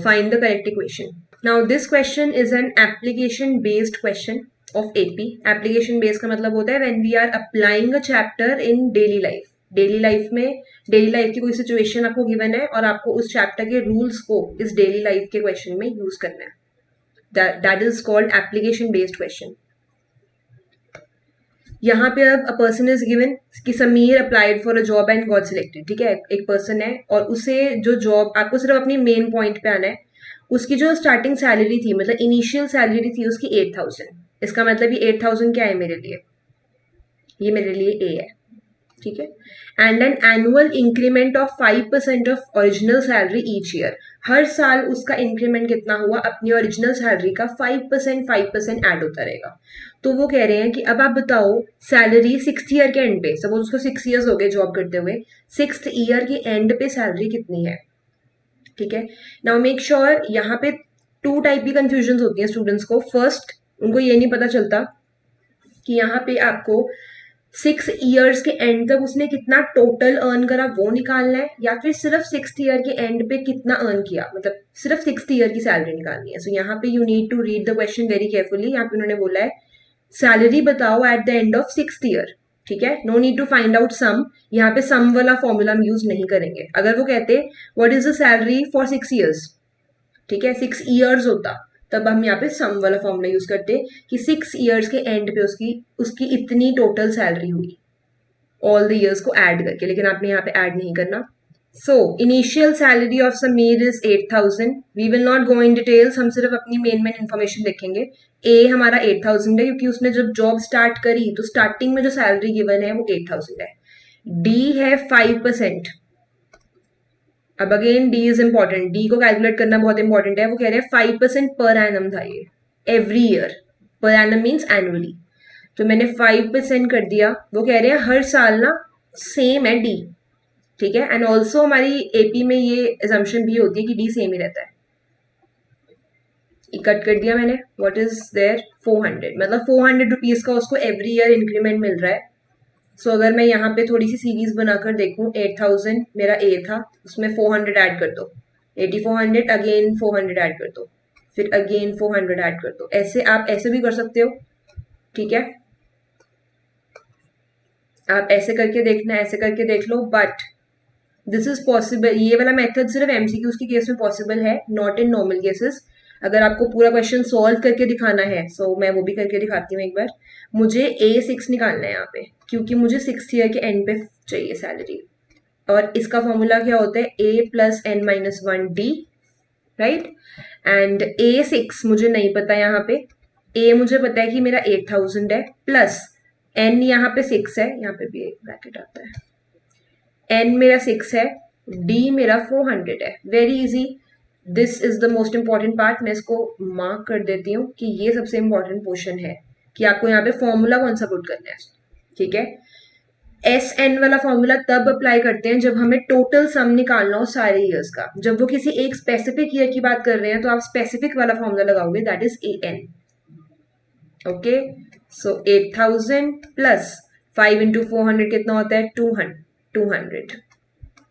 find the correct equation. Now this question is an application based question of AP. Application based का मतलब होता है when we are applying a chapter in daily life. Daily life में, daily life की कोई situation आपको given है और आपको उस चैप्टर के रूल्स को इस डेली लाइफ के क्वेश्चन में यूज करना है, that is called application based question. यहाँ पे अब अ पर्सन इज गिवन कि Sameer applied for a job and got selected, ठीक है? एक पर्सन है और उसे जो जॉब, आपको सिर्फ अपनी मेन पॉइंट पे आना है, उसकी जो स्टार्टिंग सैलरी थी, मतलब इनिशियल सैलरी थी उसकी 8000। इसका मतलब ये 8000 क्या है मेरे लिए? ये मेरे लिए ए है, ठीक है? And an annual increment of 5% of original salary each year. हर साल उसका इंक्रीमेंट कितना हुआ? अपनी ओरिजिनल सैलरी का 5% ऐड होता रहेगा। तो वो कह रहे हैं कि अब आप बताओ सैलरी 6th ईयर के एंड पे, सपोज उसको 6 ईयर्स हो गए जॉब करते हुए, 6th ईयर के एंड पे सैलरी कितनी है, ठीक है? नाउ मेक श्योर, यहाँ पे 2 टाइप की कंफ्यूजन होती है स्टूडेंट्स को। फर्स्ट, उनको ये नहीं पता चलता कि यहाँ पे आपको 6 ईयर्स के एंड तक उसने कितना टोटल अर्न करा वो निकालना है, या फिर सिर्फ 6th ईयर के एंड पे कितना अर्न किया, मतलब सिर्फ 6th ईयर की सैलरी निकालनी है। सो यहाँ पे you need to read the question very carefully. यहाँ पे उन्होंने बोला है सैलरी बताओ at the end of 6th year, ठीक है? No need to find out sum, यहाँ पे सम वाला फॉर्मूला हम यूज नहीं करेंगे। अगर वो कहते what is the salary for 6 years, ठीक है, 6 ईयर्स होता, तब हम यहाँ पे सम वाला फॉर्मूला यूज करते कि 6 ईयर्स के एंड पे उसकी उसकी इतनी टोटल सैलरी हुई ऑल द ईयर्स को ऐड करके, लेकिन आपने यहाँ पे ऐड नहीं करना। So initial salary of Sameer is 8000। We will not go in details, हम सिर्फ अपनी मेन इन्फॉर्मेशन देखेंगे। ए हमारा 8000 है क्योंकि उसने जब जॉब स्टार्ट करी तो स्टार्टिंग में जो सैलरी गिवन है वो 8000 है। डी है 5%, अब again D is important, D को कैलकुलेट करना बहुत इंपॉर्टेंट है। वो कह रहे हैं 5% पर एनम था ये, every year, per annum means annually. तो मैंने 5% कर दिया। वो कह रहे हैं हर साल ना सेम है डी, ठीक है। एंड ऑल्सो हमारी एपी में ये एजम्पशन भी होती है कि डी सेम ही रहता है। कट कर दिया मैंने। व्हाट इज देयर 400, मतलब 400 रुपीज का उसको एवरी ईयर इंक्रीमेंट मिल रहा है। सो अगर मैं यहाँ पे थोड़ी सी सीरीज बनाकर देखूं, 8000 मेरा ए था, उसमें 400 ऐड कर दो, 8400, अगेन 400 ऐड कर दो, फिर अगेन 400 ऐड कर दो। ऐसे आप ऐसे भी कर सकते हो, ठीक है। आप ऐसे करके देखना, ऐसे करके देख लो, बट दिस इज पॉसिबल। ये वाला मेथड सिर्फ एमसीक्यूज के केस में पॉसिबल है, नॉट इन नॉर्मल केसेस। अगर आपको पूरा क्वेश्चन सॉल्व करके दिखाना है, सो मैं वो भी करके दिखाती हूँ एक बार। मुझे A6 निकालना है यहाँ पे, क्योंकि मुझे 6th ईयर के एंड पे चाहिए सैलरी। और इसका फॉर्मूला क्या होता है, A+n-1D, राइट। एंड A6 मुझे नहीं पता यहाँ पे। A मुझे पता है कि मेरा 8000 है, प्लस n यहाँ पे 6 है, यहाँ पे भी एक ब्रैकेट आता है, n मेरा 6 है, d मेरा 400 है। Very easy. This is the most important part. मैं इसको मार्क कर देती हूँ कि ये सबसे इंपॉर्टेंट पोर्शन है कि आपको यहाँ पे फॉर्मूला कौन सा पुट करना है, ठीक है। एस एन वाला फॉर्मूला तब अप्लाई करते हैं जब हमें टोटल सम निकालना हो सारे ईयर्स का। जब वो किसी एक स्पेसिफिक ईयर की बात कर रहे हैं तो आप स्पेसिफिक वाला फॉर्मूला लगाओगे, that is a n. Okay, so 8000 plus 5 into 400 कितना होता है, 200।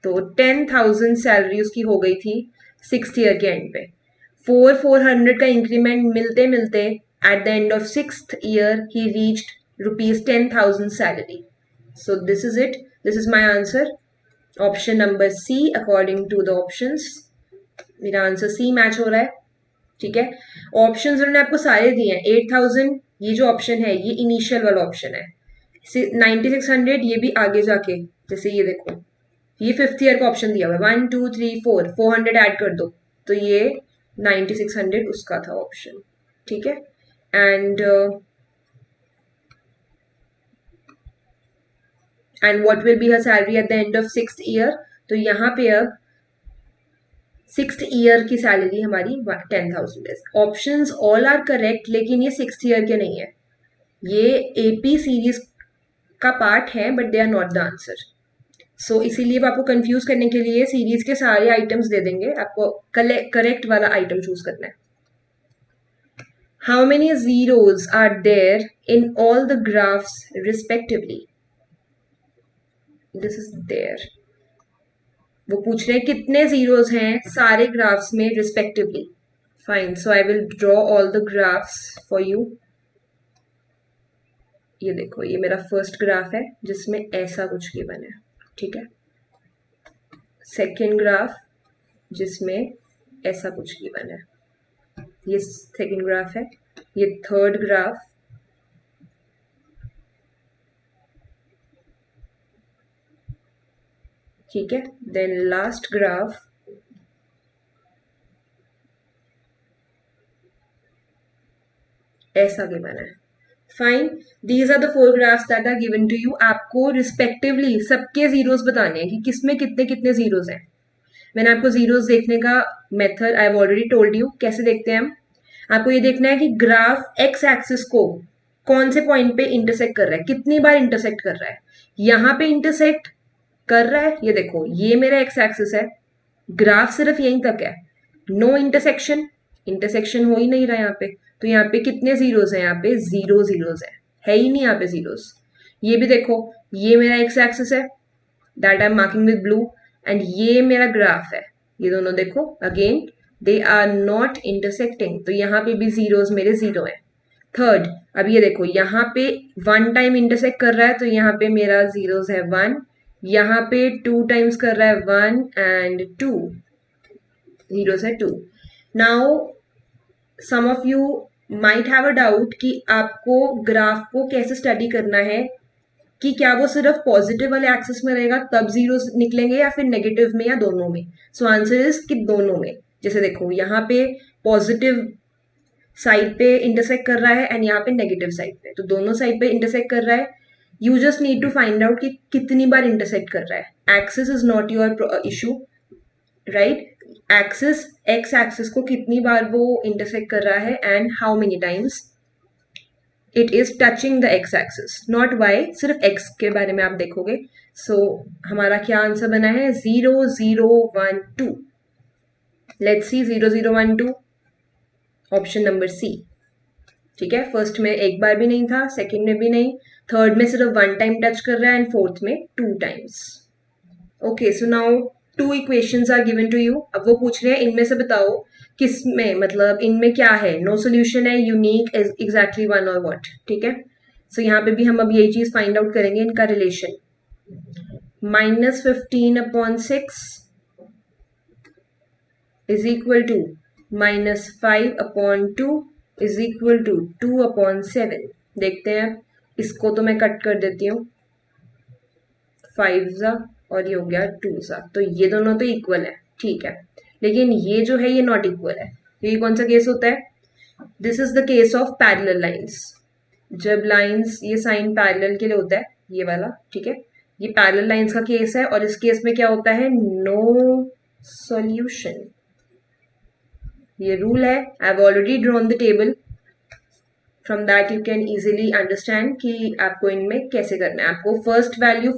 तो 10,000 सैलरी उसकी हो गई थी 6th ईयर के एंड पे। 400 का इंक्रीमेंट मिलते मिलते eight the end of 6th year he reached ₹10,000 salary. So this is it. This is my answer. Option number C according to the options. मेरा आंसर C मैच हो रहा है, ठीक है। ऑप्शंस उन्होंने आपको सारे दिए हैं। 8000 ये जो ऑप्शन है ये इनिशियल वाला ऑप्शन है। 9600 ये भी आगे जाके, जैसे ये देखो, ये 5th ईयर का ऑप्शन दिया हुआ है। 1 2 3 4 400 ऐड कर दो, तो ये 9600 उसका था ऑप्शन, ठीक है। And what will be her salary eight the end of 6th year. तो यहाँ पे अब 6th ईयर की सैलरी हमारी 10,000 है। ऑप्शंस ऑल आर करेक्ट, लेकिन ये 6th ईयर के नहीं है, ये एपी सीरीज का पार्ट है, but they are not the answer. So इसीलिए वो आपको कंफ्यूज करने के लिए सीरीज के सारे आइटम्स दे देंगे, आपको करेक्ट वाला आइटम चूज करना है। How many zeros are there in all the graphs respectively. This is there. वो पूछ रहे हैं कितने जीरोज हैं सारे ग्राफ्स में respectively. Fine, so I will draw all the graphs for you. ये देखो, ये मेरा फर्स्ट ग्राफ है जिसमें ऐसा कुछ गिवन है, ठीक है। सेकेंड ग्राफ जिसमें ऐसा कुछ गिवन है, ये सेकेंड ग्राफ है। ये थर्ड ग्राफ, ठीक है। देन लास्ट ग्राफ, ऐसा गिवन है। Fine, these are the 4 graphs that are given to you. आपको रिस्पेक्टिवली सबके जीरोस बताने हैं कि किसमें कितने कितने जीरोस हैं। मैंने आपको जीरोस देखने का method I have already told you. कैसे देखते हैं हम, आपको ये देखना है कि ग्राफ एक्स एक्सिस को कौन से पॉइंट पे इंटरसेक्ट कर रहा है, कितनी बार इंटरसेक्ट कर रहा है। यहाँ पे इंटरसेक्ट कर रहा है, ये देखो, ये मेरा एक्स एक्सिस है, ग्राफ सिर्फ यहीं तक है, नो इंटरसेक्शन, इंटरसेक्शन हो ही नहीं रहा यहाँ पे। तो यहाँ पे कितने जीरोस हैं, यहाँ पे 0 जीरोस है ही नहीं यहाँ पे जीरोस। ये भी देखो, ये मेरा एक्स एक्सिस है, that I am marking with blue, and ये मेरा ग्राफ है। ये दोनों देखो, again they are not intersecting, तो यहाँ पे भी जीरोस मेरे 0 है। थर्ड, अब ये देखो, यहाँ पे 1 टाइम इंटरसेक्ट कर रहा है, तो यहाँ पे मेरा जीरोस है 1, यहाँ पे 2 टाइम्स कर रहा है 1 एंड 2, जीरोस है 2। Now some of you might have a doubt कि आपको ग्राफ को कैसे स्टडी करना है, कि क्या वो सिर्फ पॉजिटिव वाले एक्सिस में रहेगा तब जीरो निकलेंगे या फिर नेगेटिव में या दोनों में। सो आंसर इज कि दोनों में। जैसे देखो, यहाँ पे पॉजिटिव साइड पे इंटरसेक्ट कर रहा है एंड यहाँ पे नेगेटिव साइड पे, तो दोनों साइड पे इंटरसेक्ट कर रहा है। You just need to find out कि कितनी बार इंटरसेक्ट कर रहा है। Axis is not your issue, right? Axis, x axis को कितनी बार वो इंटरसेक्ट कर रहा है and how many times it is touching the x axis, not y, सिर्फ एक्स के बारे में आप देखोगे. सो हमारा क्या आंसर बना है? 0012. Let's see 0012, option number C. ठीक है, फर्स्ट में एक बार भी नहीं था, सेकंड में भी नहीं, थर्ड में सिर्फ वन टाइम टच कर रहा है एंड फोर्थ में two times. Okay, so now two equations are given to you. अब वो पूछ रहे हैं इनमें से बताओ किस में, मतलब इनमें क्या है, नो सोल्यूशन है, यूनिक, एग्जैक्टली वन और व्हाट. ठीक है, सो यहाँ पे भी हम अब यही चीज फाइंड आउट करेंगे, इनका relation. -15/6 is equal to -5/2 is equal to 2/7. देखते हैं, इसको तो मैं कट कर देती हूँ, 5 ज़ा और ये हो गया 2 ज़ा, तो ये दोनों तो इक्वल है. ठीक है, लेकिन ये जो है ये नॉट इक्वल है. ये कौन सा केस होता है? This is the case of parallel lines. जब लाइंस, ये साइन पैरेलल के लिए होता है, ये वाला. ठीक है, ये पैरेलल लाइंस का केस है, और इस केस में क्या होता है? No solution. ये रूल है. I have already drawn the table. From that you can easily understand कि आपको इनमें कैसे करना है. आपको फर्स्ट वैल्यू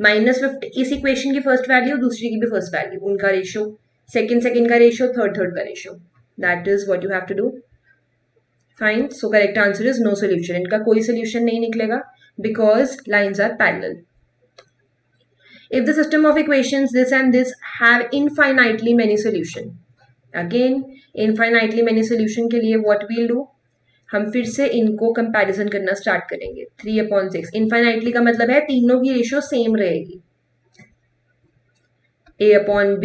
-50, इस इक्वेशन की फर्स्ट वैल्यू, दूसरी की भी फर्स्ट वैल्यू, उनका रेशियो, सेकंड का रेशियो, थर्ड का ratio. That is what you have to do. Fine. So correct answer is no solution. इनका कोई सोल्यूशन नहीं निकलेगा because lines are parallel. If the system of equations this and this have infinitely many solution, again infinitely many solution के लिए what we'll do, हम फिर से इनको कंपैरिजन करना स्टार्ट करेंगे. 3/6 इनफाइनाइटली का मतलब है तीनों की रेशियो सेम रहेगी, a/b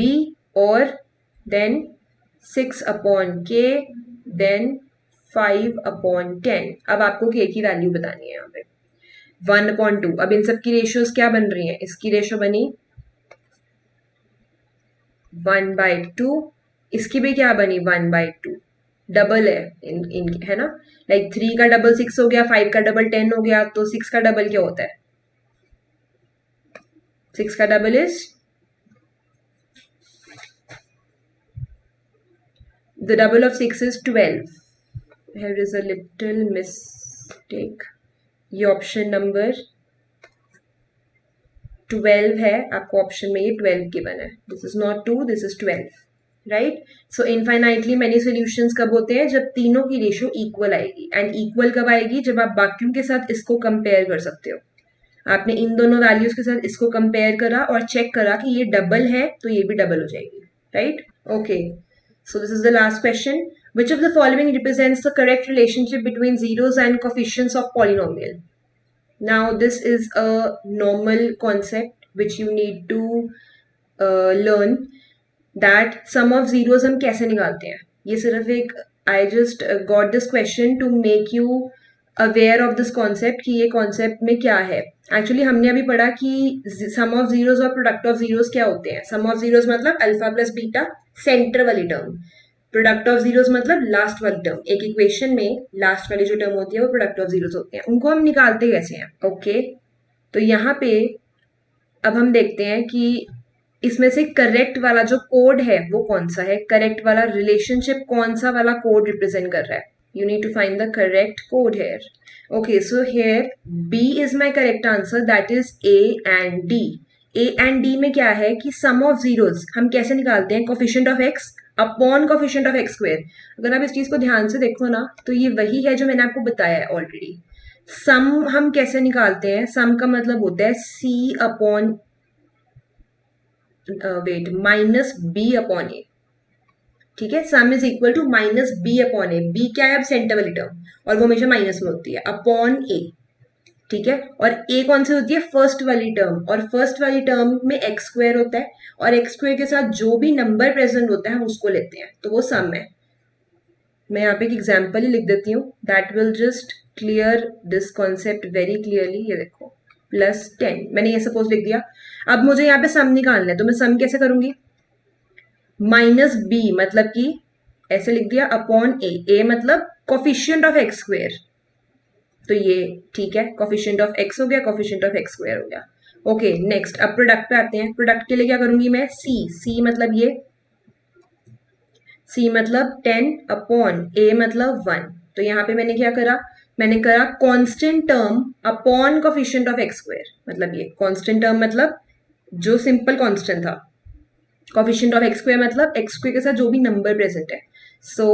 और देन 6/k देन 5/10. अब आपको k की वैल्यू बतानी है यहाँ पे. 1/2. अब इन सब की रेशियोज क्या बन रही है? इसकी रेशियो बनी 1/2, इसकी भी क्या बनी? 1/2. डबल है इन है ना, लाइक 3 का डबल 6 हो गया, 5 का डबल 10 हो गया, तो 6 का डबल क्या होता है? 6 का double is, the double of 6 is 12. Here is a little mistake. ये ऑप्शन नंबर 12 है, आपको ऑप्शन में ये 12 गिवन है. This is not 2, this is 12. Right? So infinitely many solutions कब होते हैं? जब तीनों की रेशियो इक्वल आएगी. एंड इक्वल कब आएगी? जब आप बाकियों के साथ इसको कंपेयर कर सकते हो. आपने इन दोनों वैल्यूज के साथ इसको कंपेयर करा और चेक करा कि ये डबल है, तो ये भी डबल हो जाएगी. Right? Okay, so this is the last question. Which of the following represents the correct relationship between zeros and coefficients of polynomial? Now this is a normal concept which you need to learn, that sum of zeros हम कैसे निकालते हैं. ये सिर्फ एक, I just got this question to make you aware of this concept कि ये concept में क्या है. एक्चुअली हमने अभी पढ़ा कि सम ऑफ जीरोस और प्रोडक्ट ऑफ जीरोस क्या होते हैं. सम ऑफ जीरोस मतलब अल्फा प्लस बीटा, सेंटर वाली टर्म. प्रोडक्ट ऑफ जीरोस मतलब लास्ट वाली टर्म. एक इक्वेशन में लास्ट वाली जो टर्म होती है वो प्रोडक्ट ऑफ जीरोस होते हैं. उनको हम निकालते कैसे हैं? ओके, तो यहाँ पे अब हम देखते हैं कि इसमें से करेक्ट वाला जो कोड है वो कौन सा है, करेक्ट वाला रिलेशनशिप कौन सा वाला कोड रिप्रेजेंट कर रहा है. You need to find the correct code here. Okay, so here B is my correct answer, that is A and D. A and D में क्या है कि सम ऑफ जीरोस हम कैसे निकालते हैं? Coefficient of x upon coefficient of x square. अगर आप इस चीज को ध्यान से देखो ना, तो ये वही है जो मैंने आपको बताया है ऑलरेडी. सम हम कैसे निकालते हैं? सम का मतलब होता है c अपॉन -b/a. ठीक है, sum is equal to -b/a. b क्या है? अब सेंटर वाली टर्म, और वो हमेशा माइनस में होती है, अपॉन a. ठीक है, और a कौन सी होती है? फर्स्ट वाली टर्म, और फर्स्ट वाली टर्म में x स्क्वायर होता है, और x स्क्वायर के साथ जो भी नंबर प्रेजेंट होता है हम उसको लेते हैं, तो वो सम है. मैं यहाँ पे एक एग्जाम्पल ही लिख देती हूँ, that will just clear this concept very clearly. ये देखो, +10 मैंने ये सपोज लिख दिया. अब मुझे यहाँ पे सम निकालना है, तो मैं सम कैसे करूंगी? -b मतलब कि ऐसे लिख दिया, अपॉन a मतलब कोफिशिएंट ऑफ x स्क्वायर. तो ये ठीक है, कोफिशिएंट ऑफ x हो गया, कोफिशिएंट ऑफ x स्क्वायर हो गया. ओके नेक्स्ट, अब प्रोडक्ट पे आते हैं। प्रोडक्ट के लिए क्या करूंगी मैं, सी मतलब ये, सी मतलब 10 अपॉन ए मतलब 1। तो यहाँ पे मैंने क्या करा, मैंने करा constant term upon coefficient of x square. मतलब ये कांस्टेंट टर्म मतलब जो सिंपल कांस्टेंट था, कोफिशिएंट ऑफ एक्स स्क्वायर मतलब एक्स स्क्वायर के साथ जो भी नंबर प्रेजेंट है। सो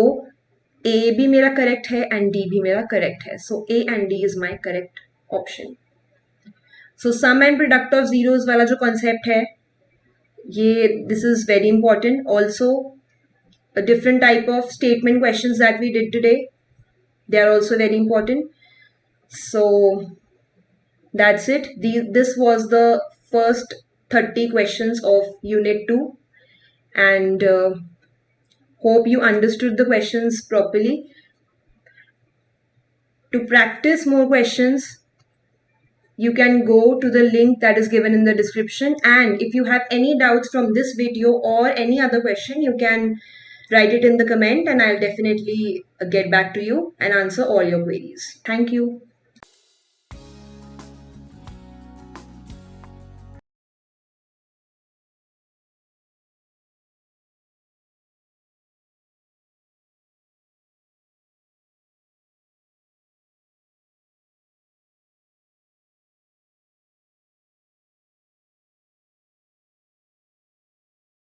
ए भी मेरा करेक्ट है एंड डी भी मेरा करेक्ट है, so A and D is my correct option. So sum and product of zeros वाला जो कॉन्सेप्ट है, ये this is very important also. A different type of statement questions that we did today, they are also very important. So that's it. This was the first 30 questions of unit 2, and hope you understood the questions properly. To practice more questions, you can go to the link that is given in the description, and if you have any doubts from this video or any other question, you can write it in the comment and I'll definitely get back to you and answer all your queries. Thank you.